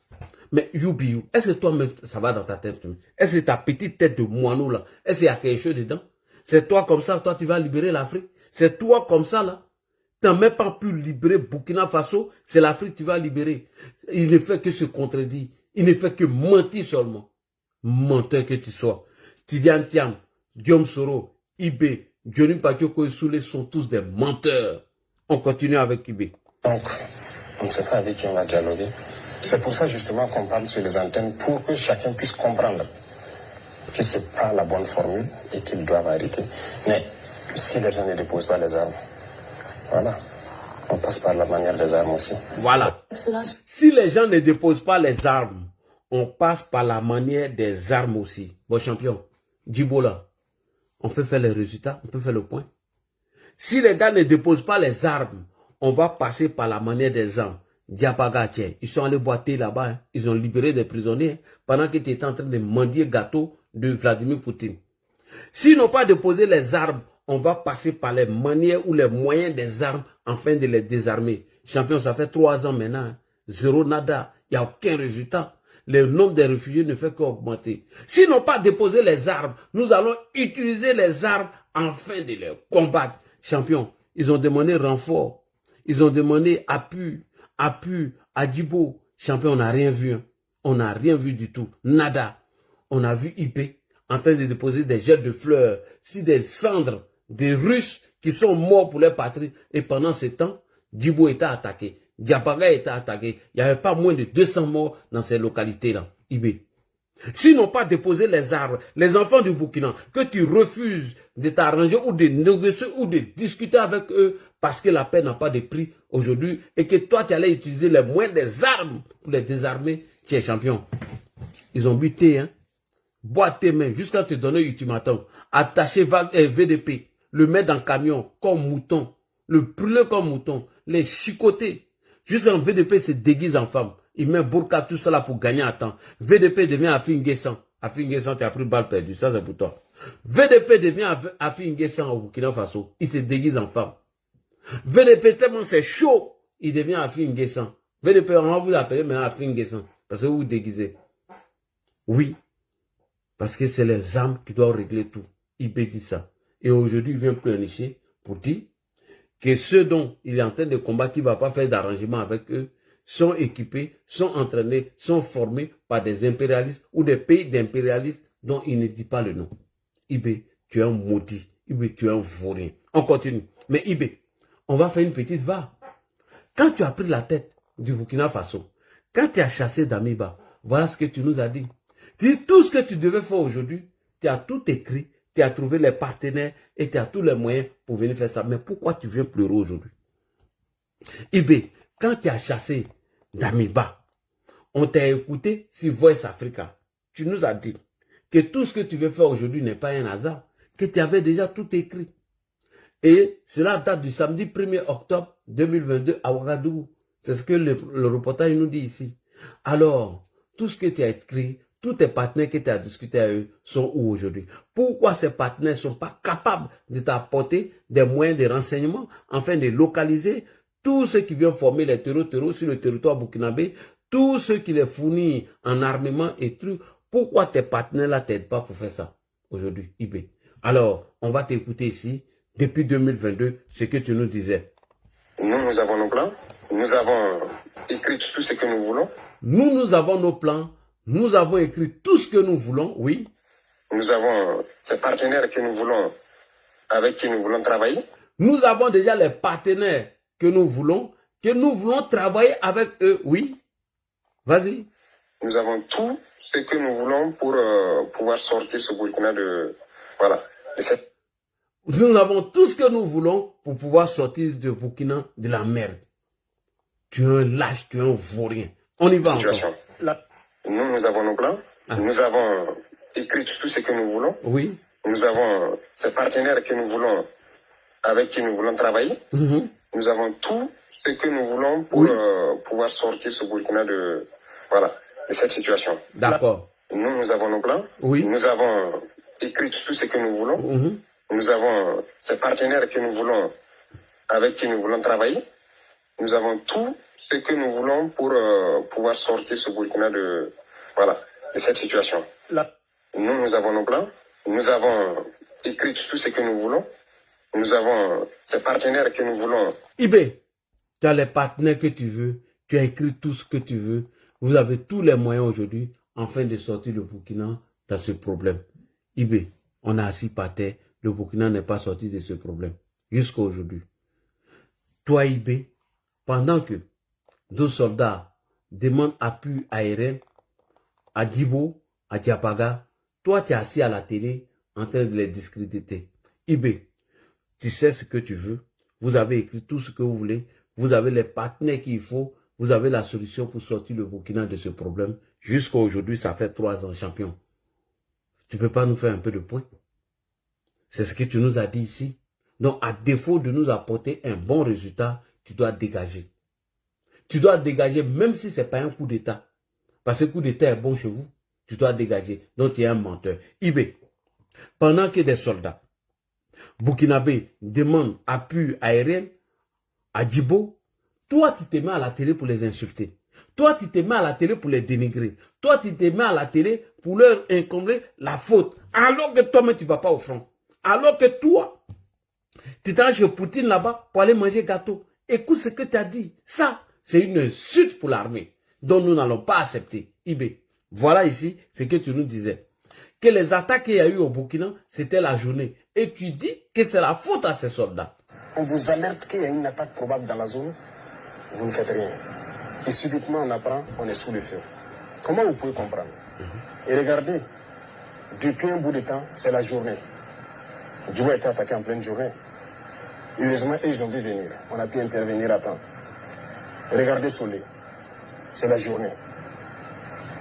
Mais Youbiou, est-ce que toi-même, ça va dans ta tête? Est-ce que ta petite tête de moineau là, est-ce qu'il y a quelque chose dedans? C'est toi comme ça, toi tu vas libérer l'Afrique? C'est toi comme ça là? Tu n'as même pas pu libérer Burkina Faso, c'est l'Afrique que tu vas libérer. Il ne fait que se contredire, il ne fait que mentir seulement. Menteur que tu sois. Tidiane Thiam, Guillaume Soro, Ibé, Johnny Patrioko et Soulé sont tous des menteurs. On continue avec Ibé. Donc, on ne sait pas avec qui on va dialoguer. C'est pour ça justement qu'on parle sur les antennes, pour que chacun puisse comprendre que ce n'est pas la bonne formule et qu'ils doivent arrêter. Mais si les gens ne déposent pas les armes, voilà, on passe par la manière des armes aussi. Voilà. Si les gens ne déposent pas les armes, on passe par la manière des armes aussi. Bon champion, Djibola, on peut faire les résultats, on peut faire le point. Si les gars ne déposent pas les armes, on va passer par la manière des armes. Diapaga, tiens, ils sont allés boiter là-bas, hein. Ils ont libéré des prisonniers hein, pendant que tu étais en train de mendier gâteau de Vladimir Poutine. S'ils n'ont pas déposé les armes, on va passer par les manières ou les moyens des armes afin de les désarmer. Champion, ça fait 3 ans maintenant, hein. Zéro nada, il n'y a aucun résultat. Le nombre de réfugiés ne fait qu'augmenter. S'ils n'ont pas déposé les armes, nous allons utiliser les armes afin de les combattre. Champion, ils ont demandé renfort. Ils ont demandé appui à Djibo. Champion, on n'a rien vu. Hein. On n'a rien vu du tout. Nada. On a vu IP en train de déposer des jets de fleurs sur des cendres des Russes qui sont morts pour leur patrie. Et pendant ce temps, Djibo était attaqué. Diapaga était attaqué. Il n'y avait pas moins de 200 morts dans ces localités-là. IB. S'ils n'ont pas déposé les armes, les enfants du Burkina, que tu refuses de t'arranger ou de négocier ou de discuter avec eux parce que la paix n'a pas de prix aujourd'hui et que toi tu allais utiliser les moyens des armes pour les désarmer, tu es champion. Ils ont buté, hein. Bois tes mains jusqu'à te donner ultimatum. Attacher VDP, le mettre dans le camion comme mouton, le brûler comme mouton, les chicoter. Jusqu'à VDP se déguise en femme. Il met burqa tout ça là pour gagner à temps. VDP devient Afi N'Guessan. Afi N'Guessan, tu as pris balle perdue. Ça, c'est pour toi. VDP devient Afi N'Guessan au Burkina Faso. Il se déguise en femme. VDP, tellement c'est chaud, il devient Afi N'Guessan. VDP, on va vous appeler maintenant Afi N'Guessan. Parce que vous vous déguisez. Oui. Parce que c'est les armes qui doivent régler tout. Il dit ça. Et aujourd'hui, il vient pleurnicher pour dire que ceux dont il est en train de combattre, il ne va pas faire d'arrangement avec eux, sont équipés, sont entraînés, sont formés par des impérialistes ou des pays d'impérialistes dont il ne dit pas le nom. Ibé, tu es un maudit. Ibé, tu es un vaurien. On continue. Mais Ibé, on va faire une petite va. Quand tu as pris la tête du Burkina Faso, quand tu as chassé Damiba, voilà ce que tu nous as dit. Tu dis tout ce que tu devais faire aujourd'hui, tu as tout écrit, tu as trouvé les partenaires et tu as tous les moyens pour venir faire ça. Mais pourquoi tu viens pleurer aujourd'hui? Ibé, quand tu as chassé Damiba, on t'a écouté sur Voice Africa. Tu nous as dit que tout ce que tu veux faire aujourd'hui n'est pas un hasard, que tu avais déjà tout écrit. Et cela date du samedi 1er octobre 2022 à Ouagadougou. C'est ce que le reportage nous dit ici. Alors, tout ce que tu as écrit, tous tes partenaires que tu as discuté avec eux sont où aujourd'hui? Pourquoi ces partenaires ne sont pas capables de t'apporter des moyens de renseignement afin de localiser tous ceux qui viennent former les terreaux sur le territoire burkinabé, tous ceux qui les fournissent en armement et trucs? Pourquoi tes partenaires là t'aident pas pour faire ça aujourd'hui, Ibé? Alors, on va t'écouter ici, depuis 2022, ce que tu nous disais. Nous avons nos plans. Nous avons écrit tout ce que nous voulons. Nous avons nos plans. Nous avons écrit tout ce que nous voulons, oui. Nous avons ces partenaires que nous voulons, avec qui nous voulons travailler. Nous avons déjà les partenaires que nous voulons travailler avec eux, oui. Vas-y. Nous avons tout ce que nous voulons pour pouvoir sortir ce Burkina de... Voilà. De cette... Nous avons tout ce que nous voulons pour pouvoir sortir de Burkina de la merde. Tu es un lâche, tu es un vaurien. On y va situation. Encore. Nous avons nos plans. Nous avons écrit tout ce que nous voulons. Oui. Nous avons ces partenaires que nous voulons, avec qui nous voulons travailler. Nous avons tout ce que nous voulons pour pouvoir sortir ce Burkina de... voilà, de cette situation. D'accord. Nous avons nos plans. Oui. Nous avons écrit tout ce que nous voulons. Nous avons ces partenaires que nous voulons, avec qui nous voulons travailler. Nous avons tout ce que nous voulons pour pouvoir sortir ce Burkina de cette situation. Nous avons nos plans. Nous avons écrit tout ce que nous voulons. Nous avons ces partenaires que nous voulons. Ibé, tu as les partenaires que tu veux. Tu as écrit tout ce que tu veux. Vous avez tous les moyens aujourd'hui afin de sortir le Burkina dans ce problème. Ibé, on a assis par terre. Le Burkina n'est pas sorti de ce problème. Jusqu'à aujourd'hui. Toi, Ibé, pendant que deux soldats demandent appui aérien à Djibo, à Diapaga, toi, tu es assis à la télé en train de les discréditer. Ibé, tu sais ce que tu veux. Vous avez écrit tout ce que vous voulez. Vous avez les partenaires qu'il faut. Vous avez la solution pour sortir le Burkina de ce problème. Jusqu'à aujourd'hui, ça fait 3 ans, champion. Tu peux pas nous faire un peu de point? C'est ce que tu nous as dit ici. Donc, à défaut de nous apporter un bon résultat, tu dois dégager. Tu dois dégager même si ce n'est pas un coup d'État. Parce que le coup d'État est bon chez vous. Tu dois dégager. Donc, tu es un menteur. Ibé, pendant que des soldats burkinabés demandent appui aérien à Djibo, toi, tu te mets à la télé pour les insulter. Toi, tu te mets à la télé pour les dénigrer. Toi, tu te mets à la télé pour leur incombrer la faute. Alors que toi-même, tu ne vas pas au front. Alors que toi, tu t'en chez Poutine là-bas pour aller manger gâteau. Écoute ce que tu as dit. Ça, c'est une insulte pour l'armée dont nous n'allons pas accepter. Ibé, voilà ici ce que tu nous disais. Que les attaques qu'il y a eu au Burkina, c'était la journée. Et tu dis que c'est la faute à ces soldats. On vous alerte qu'il y a une attaque probable dans la zone. Vous ne faites rien. Et subitement, on apprend, on est sous le feu. Comment vous pouvez comprendre? Et regardez, depuis un bout de temps, c'est la journée. Djibo a été attaqué en pleine journée. Heureusement, ils ont dû venir. On a pu intervenir à temps. Regardez Solé, c'est la journée.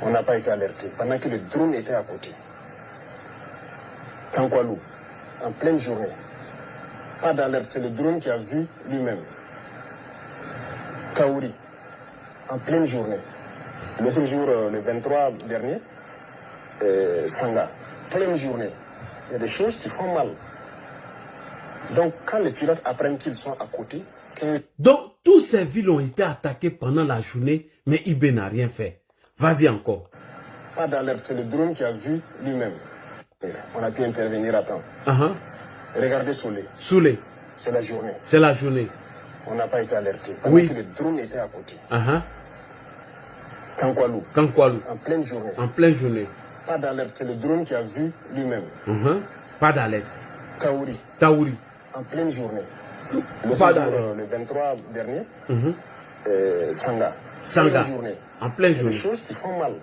On n'a pas été alerté. Pendant que le drone était à côté. Tankwalou, en pleine journée. Pas d'alerte, c'est le drone qui a vu lui-même. Kaouri, en pleine journée. L'autre jour, le 23 dernier, Sanga, pleine journée. Il y a des choses qui font mal. Donc, quand les pilotes apprennent qu'ils sont à côté... Donc, tous ces villes ont été attaquées pendant la journée, mais Ibé n'a rien fait. Vas-y encore. Pas d'alerte, c'est le drone qui a vu lui-même. On a pu intervenir à temps. Regardez Solé. Soulé. C'est la journée. C'est la journée. On n'a pas été alerté. Pendant que le drone était à côté. Tankwalou. Tankwalou. En pleine journée. En pleine journée. Pas d'alerte, c'est le drone qui a vu lui-même. Pas d'alerte. Taouri. Taouri. En pleine journée. Le 23 dernier, Sanga. Sanga. Pleine journée. En pleine journée. Des choses qui font mal.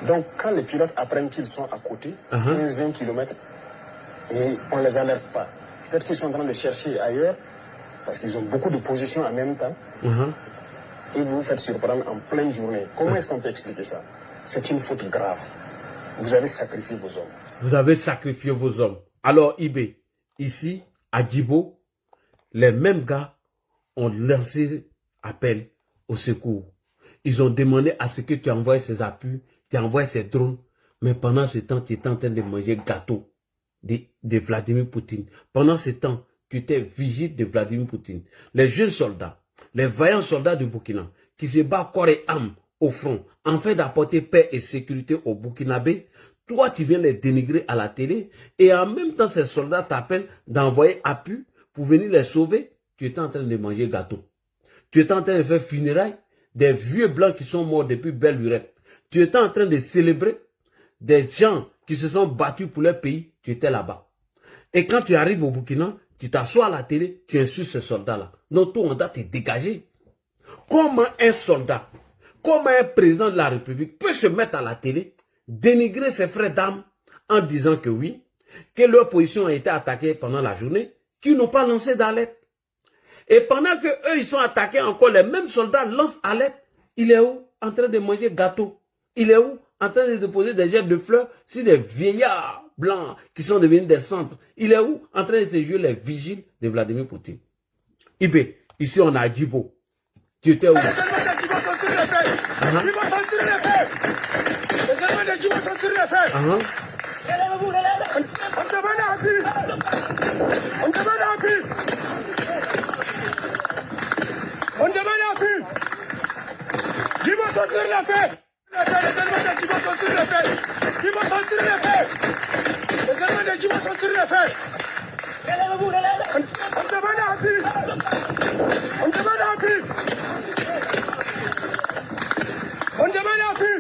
Donc, quand les pilotes apprennent qu'ils sont à côté, 15-20 km, et on ne les alerte pas. Peut-être qu'ils sont en train de chercher ailleurs, parce qu'ils ont beaucoup de positions en même temps, et vous vous faites surprendre en pleine journée. Comment est-ce qu'on peut expliquer ça? C'est une faute grave. Vous avez sacrifié vos hommes. Vous avez sacrifié vos hommes. Alors, Ibé, ici, à Djibo, les mêmes gars ont lancé appel au secours. Ils ont demandé à ce que tu envoies ces appuis, tu envoies ces drones, mais pendant ce temps, tu étais en train de manger gâteau de Vladimir Poutine. Pendant ce temps, tu étais vigile de Vladimir Poutine. Les jeunes soldats, les vaillants soldats du Burkina, qui se battent corps et âme au front, afin d'apporter paix et sécurité aux Burkinabés, toi, tu viens les dénigrer à la télé, et en même temps, ces soldats t'appellent d'envoyer appui pour venir les sauver. Tu étais en train de manger gâteau. Tu étais en train de faire funérailles des vieux blancs qui sont morts depuis belle lurette. Tu étais en train de célébrer des gens qui se sont battus pour leur pays. Tu étais là-bas. Et quand tu arrives au Burkina, tu t'assois à la télé, tu insultes ces soldats-là. Donc, toi, on doit te dégager. Comment un soldat, comment un président de la République peut se mettre à la télé, dénigrer ses frères d'armes en disant que oui, que leur position a été attaquée pendant la journée, qu'ils n'ont pas lancé d'alerte. Et pendant que eux ils sont attaqués encore, les mêmes soldats lancent alerte. Il est où? En train de manger gâteau. Il est où? En train de déposer des jets de fleurs sur des vieillards blancs qui sont devenus des centres. Il est où? En train de se jouer les vigiles de Vladimir Poutine. Ibé, ici on a Djibo. Tu étais où? sur les faits. Djibo sont sur les faits. Les ennemis de Djibo sont sur les faits. On demande à appui. On demande à appui. On demande à appui. Djibo sont sur les faits. Les ennemis de Djibo sont sur les faits. Djibo sont sur les faits. Les ennemis de Djibo sont sur les faits. On demande à appui. On demande à appui. On demande à appui.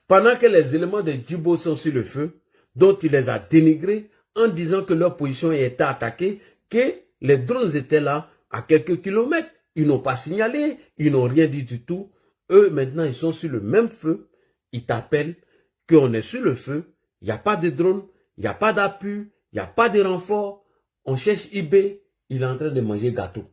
Pendant que les éléments de Djibo sont sur le feu, dont il les a dénigrés en disant que leur position était attaquée, que les drones étaient là à quelques kilomètres. Ils n'ont pas signalé, ils n'ont rien dit du tout. Eux, maintenant, ils sont sur le même feu. Ils t'appellent qu'on est sur le feu. Il n'y a pas de drone, il n'y a pas d'appui, il n'y a pas de renfort. On cherche eBay, il est en train de manger gâteau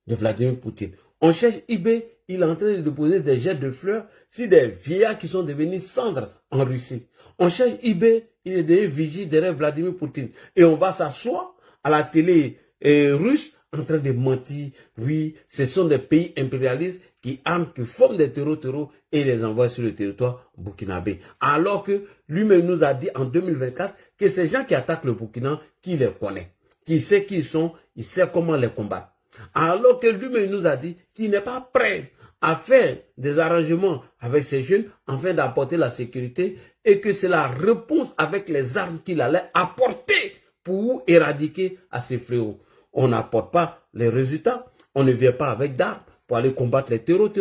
de Vladimir Poutine. On cherche eBay, il est en train de déposer des jets de fleurs sur des vieillards qui sont devenus cendres en Russie. On cherche eBay, il est devenu vigie derrière Vladimir Poutine. Et on va s'asseoir à la télé russe en train de mentir. Oui, ce sont des pays impérialistes qui arment, qui forment des terreaux et les envoient sur le territoire burkinabé. Alors que lui-même nous a dit en 2024 que ces gens qui attaquent le Burkina, qui les connaît, qui sait qui ils sont, il sait comment les combattre. Alors que lui-même nous a dit qu'il n'est pas prêt à faire des arrangements avec ces jeunes afin d'apporter la sécurité et que c'est la réponse avec les armes qu'il allait apporter pour éradiquer à ces fléaux. On n'apporte pas les résultats, on ne vient pas avec d'armes pour aller combattre les terreaux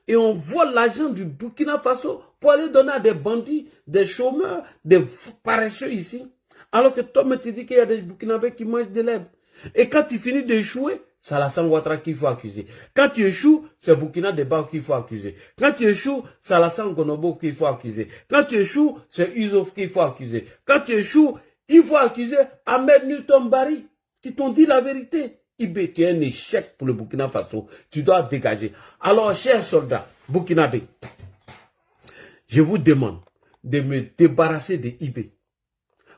et on vole l'argent du Burkina Faso pour aller donner à des bandits, des chômeurs, des paresseux ici. Alors que toi, tu dis qu'il y a des Burkinabés qui mangent de l'herbe. Et quand tu finis d'échouer, c'est Alassane Ouattara qu'il faut accuser. Quand tu échoues, c'est Burkina Deba qu'il faut accuser. Quand tu échoues, c'est Alassane Gonobo qu'il faut accuser. Quand tu échoues, c'est Uzof qu'il faut accuser. Quand tu échoues, il faut accuser Ahmed Newton Bari, qui t'ont dit la vérité. Ibé, tu es un échec pour le Burkina Faso. Tu dois dégager. Alors, chers soldats burkinabés, je vous demande de me débarrasser de Ibé.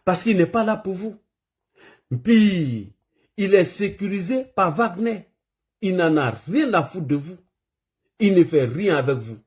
Parce qu'il n'est pas là pour vous. Puis, il est sécurisé par Wagner. Il n'en a rien à foutre de vous. Il ne fait rien avec vous.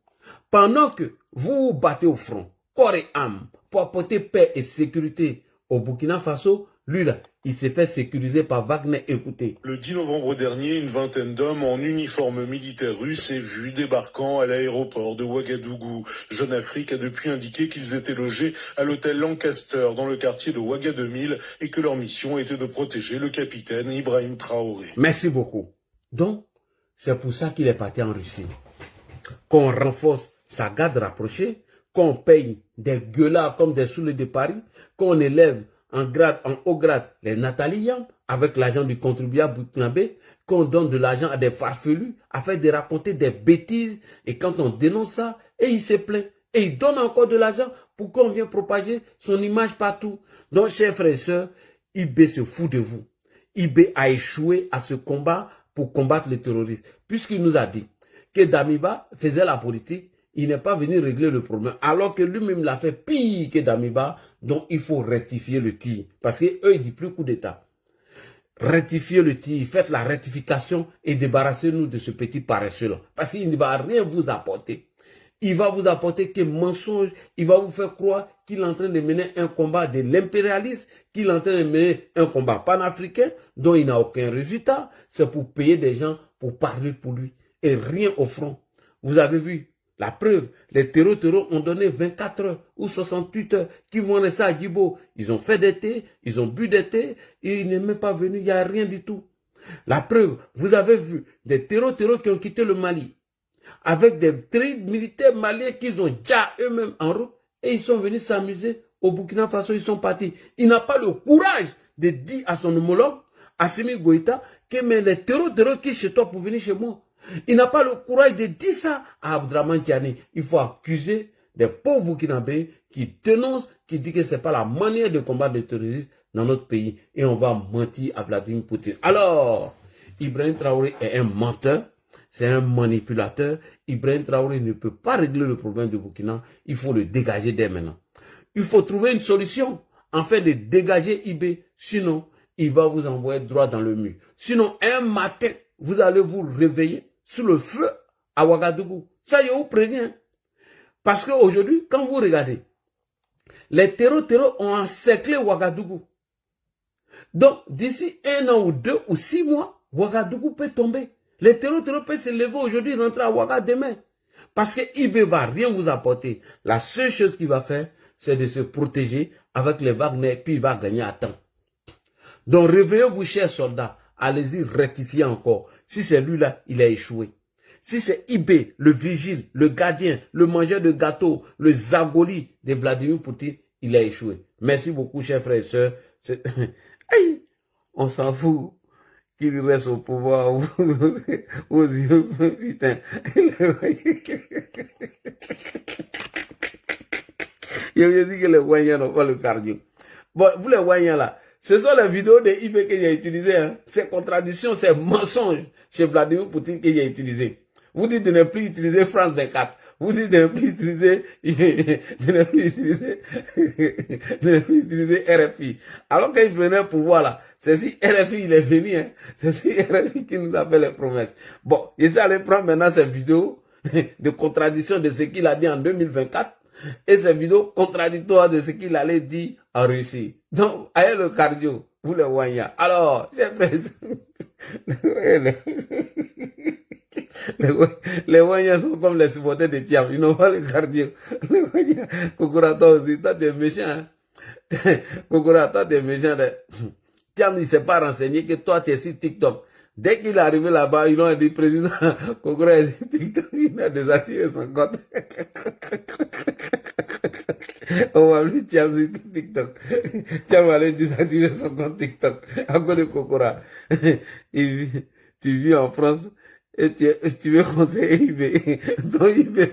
Pendant que vous vous battez au front, corps et âme, pour apporter paix et sécurité au Burkina Faso, lui là, il s'est fait sécuriser par Wagner. Écoutez. Le 10 novembre dernier, une vingtaine d'hommes en uniforme militaire russe est vu débarquant à l'aéroport de Ouagadougou. Jeune Afrique a depuis indiqué qu'ils étaient logés à l'hôtel Lancaster dans le quartier de Ouaga 2000 et que leur mission était de protéger le capitaine Ibrahim Traoré. Merci beaucoup. Donc, c'est pour ça qu'il est parti en Russie. Qu'on renforce sa garde rapprochée, qu'on paye des gueulards comme des saoulés de Paris, qu'on élève en haut grade les Nataliens avec l'argent du contribuable burkinabé, qu'on donne de l'argent à des farfelus afin de raconter des bêtises et quand on dénonce ça, et il se plaint et il donne encore de l'argent pour qu'on vienne propager son image partout. Donc, chers frères et sœurs, IB se fout de vous. IB a échoué à ce combat pour combattre le terrorisme puisqu'il nous a dit que Damiba faisait la politique. Il n'est pas venu régler le problème, alors que lui-même l'a fait pire que Damiba, donc il faut rectifier le tir. Parce qu'eux, ils disent plus coup d'État. Rectifiez le tir, faites la rectification et débarrassez-nous de ce petit paresseux-là. Parce qu'il ne va rien vous apporter. Il va vous apporter que mensonge, il va vous faire croire qu'il est en train de mener un combat de l'impérialisme, qu'il est en train de mener un combat panafricain dont il n'a aucun résultat. C'est pour payer des gens pour parler pour lui et rien au front. Vous avez vu? La preuve, les terreaux ont donné 24 heures ou 68 heures qui vont rester à Djibo. Ils ont fait des thés, ils ont bu des thés et il n'est même pas venu, il n'y a rien du tout. La preuve, vous avez vu des terreaux qui ont quitté le Mali avec des militaires maliens qu'ils ont déjà eux-mêmes en route et ils sont venus s'amuser au Burkina Faso, ils sont partis. Il n'a pas le courage de dire à son homologue, Assimi Goïta, que mais les terreaux qui chez toi pour venir chez moi. Il n'a pas le courage de dire ça à Abdraman Tiani. Il faut accuser des pauvres Burkinabés qui dénoncent, qui disent que ce n'est pas la manière de combattre le terrorisme dans notre pays. Et on va mentir à Vladimir Poutine. Alors, Ibrahim Traoré est un menteur, c'est un manipulateur. Ibrahim Traoré ne peut pas régler le problème du Burkina. Il faut le dégager dès maintenant. Il faut trouver une solution afin de dégager IB. Sinon, il va vous envoyer droit dans le mur. Sinon, un matin, vous allez vous réveiller sous le feu à Ouagadougou. Ça, je vous préviens. Parce qu'aujourd'hui, quand vous regardez, les terreaux ont encerclé Ouagadougou. Donc, d'ici 1 an ou 2 ou 6 mois, Ouagadougou peut tomber. Les terreaux peuvent se lever aujourd'hui, rentrer à Ouaga demain. Parce que IB va rien vous apporter. La seule chose qu'il va faire, c'est de se protéger avec les Wagner, puis il va gagner à temps. Donc, réveillez-vous, chers soldats. Allez-y rectifier encore. Si c'est lui-là, il a échoué. Si c'est IB, le vigile, le gardien, le mangeur de gâteaux, le Zagoli de Vladimir Poutine, il a échoué. Merci beaucoup, chers frères et sœurs. On s'en fout qu'il reste au pouvoir aux yeux. Putain. Il a dit que les Wanyans n'ont pas le cardio. Bon, vous les Wanyans là, ce sont les vidéos de IB que j'ai utilisées. Hein. Ces contradictions, ces mensonges chez Vladimir Poutine que j'ai utilisés. Vous dites de ne plus utiliser France 24. Vous dites de ne plus utiliser, de ne plus utiliser RFI. Alors qu'il venait au pouvoir là, c'est si RFI il est venu, hein. C'est si RFI qui nous a fait les promesses. Bon, je suis allé prendre maintenant ces vidéos de contradiction de ce qu'il a dit en 2024 et ces vidéos contradictoires de ce qu'il allait dire en Russie. Donc, ayez le cardio, vous les voyez. Alors, j'ai pris... Les Wanyans sont comme les supporters de Thiam, ils n'ont pas le cardio. Les Wanyans, Kokora, toi aussi, toi t'es méchant. Hein? Kokora, toi t'es méchant. Thiam, il ne s'est pas renseigné que toi t'es sur TikTok. Dès qu'il est arrivé là-bas, ils ont dit président, Kokora est sur TikTok, il a désactivé son compte. On va lui Thiam sur TikTok. Thiam allait désactiver son compte TikTok à cause de Kokora. Tu vis en France. Et tu veux conseiller IB. Donc IB,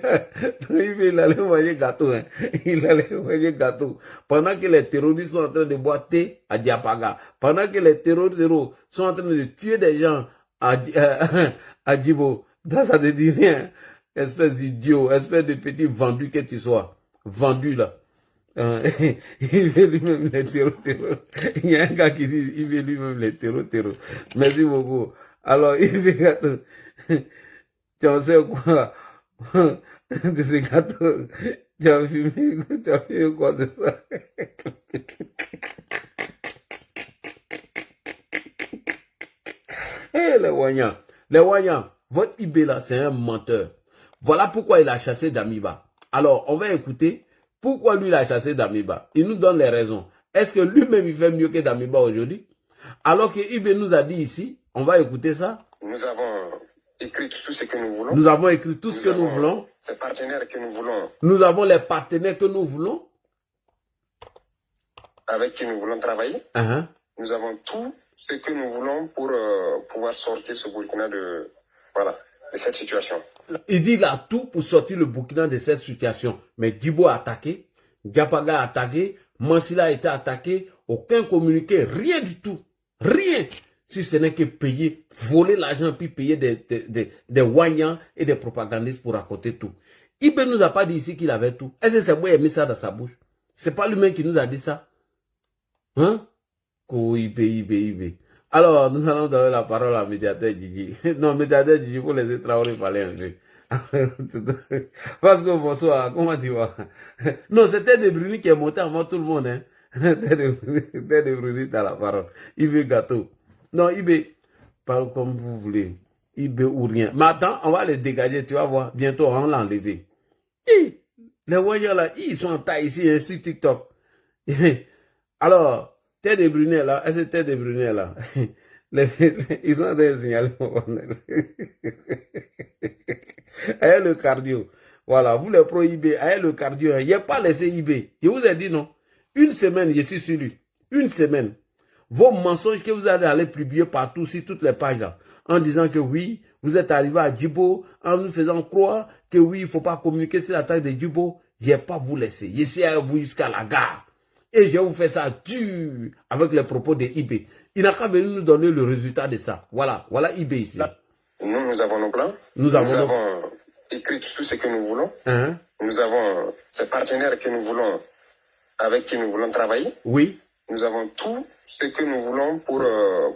il allait manger gâteau. Hein. Il allait manger gâteau. Pendant que les terroristes sont en train de boire thé à Diapaga. Pendant que les terroristes sont en train de tuer des gens à Djibo. Ça te dit rien. Espèce d'idiot, espèce de petit vendu que tu sois. Vendu là. Il veut lui-même les terreaux. Il y a un gars qui dit il veut lui-même les terreaux. Merci beaucoup. Alors, il veut gâteau. Tu en sais quoi de ces gâteaux? Tu as fumé quoi de ça? Hey, les Wanyans, votre IB là, c'est un menteur. Voilà pourquoi il a chassé Damiba. Alors, on va écouter pourquoi lui il a chassé Damiba. Il nous donne les raisons. Est-ce que lui-même il fait mieux que Damiba aujourd'hui? Alors que IB nous a dit ici, on va écouter ça. Nous avons écrit tout ce que nous voulons. Nous avons écrit tout ce que nous voulons. Les partenaires que nous voulons. Nous avons les partenaires que nous voulons. Avec qui nous voulons travailler. Nous avons tout ce que nous voulons pour pouvoir sortir ce Burkina de cette situation. Il dit là tout pour sortir le Burkina de cette situation. Mais Djibo a attaqué, Diapaga a attaqué, Mansilla a été attaqué, aucun communiqué, rien du tout. Rien. Si ce n'est que payer, voler l'argent, puis payer des Wanyans et des propagandistes pour raconter tout. Ibé nous a pas dit ici qu'il avait tout. Est-ce que c'est moi qui a mis ça dans sa bouche? C'est pas lui-même qui nous a dit ça. Hein? Ibé. Alors, nous allons donner la parole à médiateur Djidji. Non, médiateur Djidji, pour les étrangers parler un peu. Parce que bonsoir, comment tu vas? Non, c'était de Bruni qui est monté avant tout le monde. Hein? Tête de Bruni, t'as la parole. Ibé gâteau. Non, IB, parle comme vous voulez. IB ou rien. Mais attends, on va les dégager, tu vas voir. Bientôt, on va l'enlever. Les Wanyans là, ils sont en taille ici, hein, sur TikTok. Alors, Tête de Brunet là, est-ce que Tête de Brunet là? Ils sont en train de signaler mon panel. Ayez le cardio. Voilà, vous les pro-IB, ayez le cardio. Hein. Il n'y a pas laissé IB. Je vous ai dit non. Une semaine, je suis sur lui. Une semaine. Vos mensonges que vous allez aller publier partout sur toutes les pages là, en disant que oui, vous êtes arrivé à Djibo, en nous faisant croire que oui, il ne faut pas communiquer sur l'attaque de Djibo, je vais pas vous laisser. Je suis avec vous jusqu'à la gare. Et je vais vous faire ça dur avec les propos de IB. Il n'a qu'à venir nous donner le résultat de ça. Voilà IB ici. Nous avons nos plans. Nous avons écrit tout ce que nous voulons. Nous avons ces partenaires que nous voulons, avec qui nous voulons travailler. Oui. Nous avons tout ce que nous voulons pour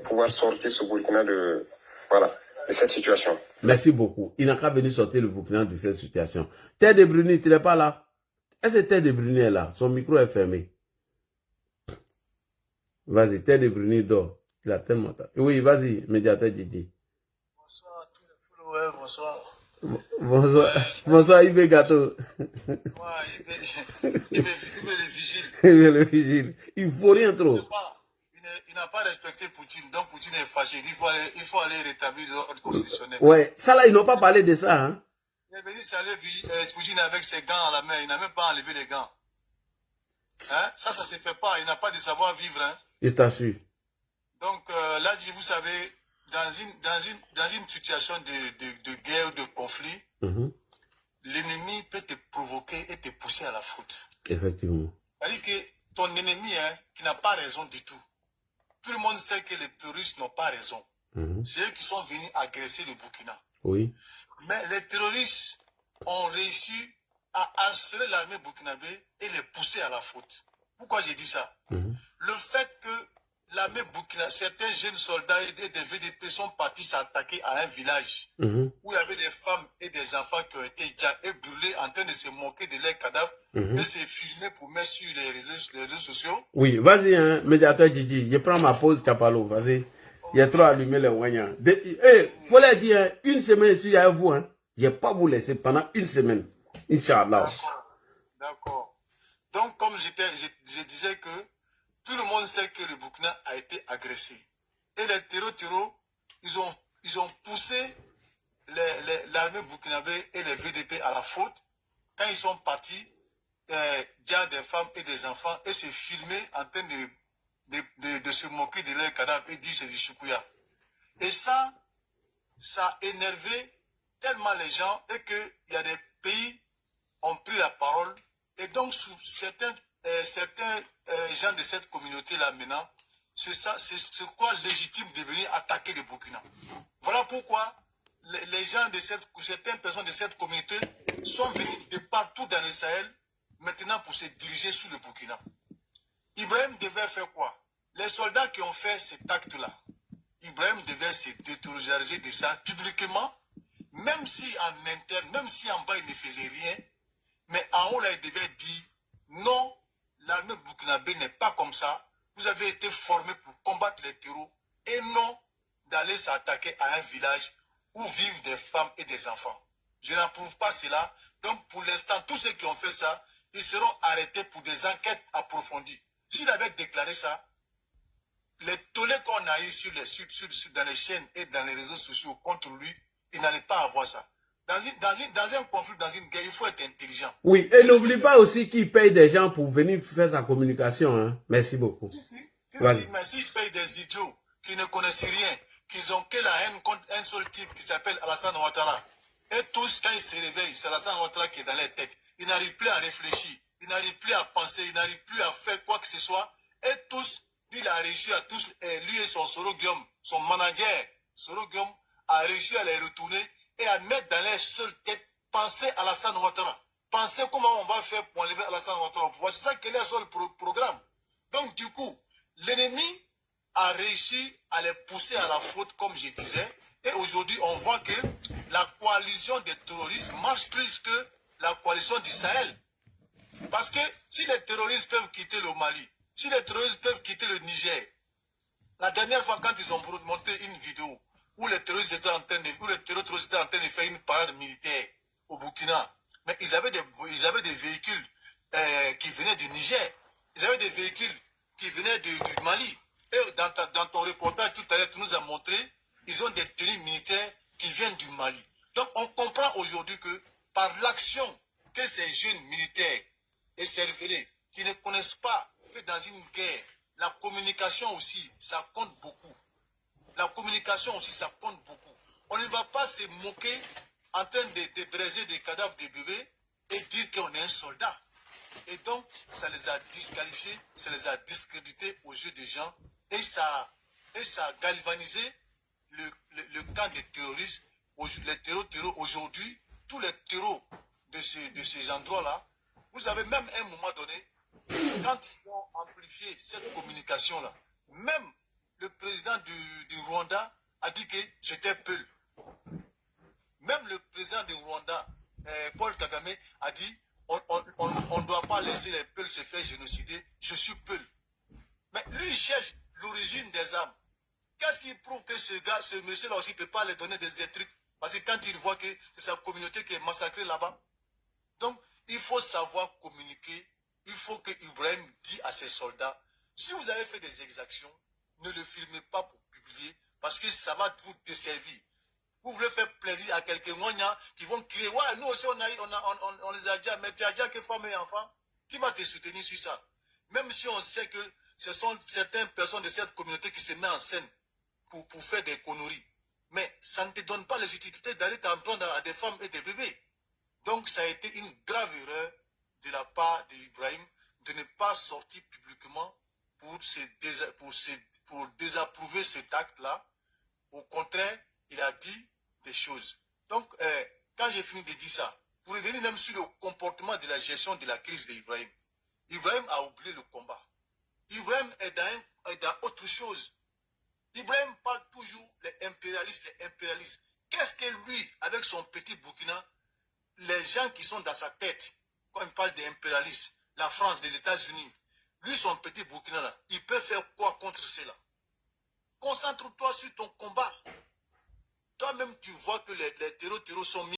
pouvoir sortir ce Burkina de voilà, de cette situation. Merci beaucoup. Il n'a qu'à venir sortir le Burkina de cette situation. Terre de Bruni, tu n'es pas là? Est-ce que Terre de Bruni est là? Son micro est fermé. Vas-y, Terre de Bruni dort. Il a tellement tard. Oui, vas-y, médiateur Didi. Bonsoir à tous les followers, bonsoir. Bonsoir, bonsoir Ibé Gâteau. Il est le vigile. Le vigile. Il faut rien trop. Il n'a pas respecté Poutine, donc Poutine est fâché. Il faut aller rétablir l'ordre constitutionnel. Ouais, ça là, ils n'ont pas parlé de ça. Hein? Il avait dit saluer Poutine avec ses gants à la main. Il n'a même pas enlevé les gants. Hein? Ça ne se fait pas. Il n'a pas de savoir-vivre. Hein? Je t'assure. Donc là, vous savez, dans une situation de guerre ou de conflit, l'ennemi peut te provoquer et te pousser à la faute. Effectivement. C'est-à-dire que ton ennemi, hein, qui n'a pas raison du tout, tout le monde sait que les terroristes n'ont pas raison. C'est eux qui sont venus agresser le Burkina. Oui. Mais les terroristes ont réussi à assurer l'armée burkinabé et les pousser à la faute. Pourquoi j'ai dit ça? Le fait que l'armée burkinabé, certains jeunes soldats et des VDP sont partis s'attaquer à un village où il y avait des femmes et des enfants qui ont été déjà brûlés en train de se moquer de leurs cadavres et se filmer pour mettre sur les réseaux sociaux. Oui, vas-y, hein, médiateur Didi, je prends ma pause, Chapalo, vas-y. Il y a trop allumé les wagnas. Faut leur dire, hein, une semaine ici à vous, hein. Je ne vais pas vous laisser pendant une semaine. Inch'Allah. D'accord. Donc, comme je disais que tout le monde sait que le Burkina a été agressé. Et les terreaux, ils ont poussé l'armée burkinabé et les VDP à la faute quand ils sont partis dire des femmes et des enfants et se filmer en train de se moquer de leurs cadavres et dire c'est du choukouya. Et ça a énervé tellement les gens et qu'il y a des pays qui ont pris la parole. Et donc, certains gens de cette communauté-là maintenant, c'est quoi légitime de venir attaquer le Burkina. Voilà pourquoi les gens certaines personnes de cette communauté sont venus de partout dans le Sahel maintenant pour se diriger sur le Burkina. Ibrahim devait faire quoi? Les soldats qui ont fait cet acte-là, Ibrahim devait se détérioriser de ça publiquement, même si en interne, même si en bas il ne faisait rien, mais en haut là il devait dire non, l'armée burkinabé n'est pas comme ça, vous avez été formés pour combattre les terreaux et non d'aller s'attaquer à un village où vivent des femmes et des enfants. Je n'approuve pas cela, donc pour l'instant tous ceux qui ont fait ça, ils seront arrêtés pour des enquêtes approfondies. S'il avait déclaré ça, les tollés qu'on a eu dans les chaînes et dans les réseaux sociaux contre lui, il n'allait pas avoir ça. Dans un conflit, dans une guerre, il faut être intelligent. Oui, et n'oublie pas aussi qu'il paye des gens pour venir faire sa communication. Hein. Merci beaucoup. Mais s'il paye des idiots qui ne connaissent rien, qui ont que la haine contre un seul type qui s'appelle Alassane Ouattara, et tous, quand ils se réveillent, c'est Alassane Ouattara qui est dans leur tête. Ils n'arrivent plus à réfléchir, ils n'arrivent plus à penser, ils n'arrivent plus à faire quoi que ce soit. Et tous, lui, il a réussi à tous, lui et son Soro Guillaume, son manager, Soro Guillaume, a réussi à les retourner et à mettre dans leur seule tête, penser à Alassane Ouattara. Penser comment on va faire pour enlever Alassane Ouattara au pouvoir. C'est ça qui est leur seul programme. Donc, du coup, l'ennemi a réussi à les pousser à la faute, comme je disais. Et aujourd'hui, on voit que la coalition des terroristes marche plus que la coalition du Sahel. Parce que si les terroristes peuvent quitter le Mali, si les terroristes peuvent quitter le Niger, la dernière fois quand ils ont montré une vidéo où les terroristes étaient en train de faire une parade militaire au Burkina, mais ils avaient des véhicules qui venaient du Niger, ils avaient des véhicules qui venaient du Mali. Et dans ton reportage tout à l'heure, tu nous as montré, ils ont des tenues militaires qui viennent du Mali. Donc on comprend aujourd'hui que par l'action que ces jeunes militaires et cervelés qui ne connaissent pas que dans une guerre, la communication aussi, ça compte beaucoup. La communication aussi, ça compte beaucoup. On ne va pas se moquer en train de braiser des cadavres de bébés et dire qu'on est un soldat. Et donc, ça les a disqualifiés, ça les a discrédités aux yeux des gens et ça a galvanisé le camp des terroristes. Les terreaux aujourd'hui, tous les terreaux de ces endroits-là, vous avez même à un moment donné, quand ils ont amplifié cette communication-là, même le président du Rwanda a dit que j'étais Peul. Même le président du Rwanda, Paul Kagame, a dit on ne doit pas laisser les Peuls se faire génocider. Je suis Peul. Mais lui, il cherche l'origine des âmes. Qu'est-ce qui prouve que ce monsieur-là aussi ne peut pas lui donner des trucs? Parce que quand il voit que c'est sa communauté qui est massacrée là-bas. Donc, il faut savoir communiquer. Il faut que Ibrahim dise à ses soldats, si vous avez fait des exactions, ne le filmez pas pour publier, parce que ça va vous desservir. Vous voulez faire plaisir à quelques moignons qui vont crier, ouais, nous aussi on les a déjà, mais tu as déjà que femmes et enfants. Qui va te soutenir sur ça? Même si on sait que ce sont certaines personnes de cette communauté qui se mettent en scène pour faire des conneries. Mais ça ne te donne pas la légitimité d'aller t'en prendre à des femmes et des bébés. Donc ça a été une grave erreur de la part d'Ibrahim de ne pas sortir publiquement pour désapprouver cet acte-là. Au contraire, il a dit des choses. Donc, quand j'ai fini de dire ça, pour revenir même sur le comportement de la gestion de la crise d'Ibrahim, Ibrahim a oublié le combat. Ibrahim est dans autre chose. Ibrahim parle toujours les impérialistes. Qu'est-ce que lui, avec son petit Burkina, les gens qui sont dans sa tête, quand il parle d'impérialistes, la France, les États-Unis, lui, son petit Burkina là, il peut faire quoi contre cela? Concentre-toi sur ton combat. Toi-même, tu vois que les terreaux sont mis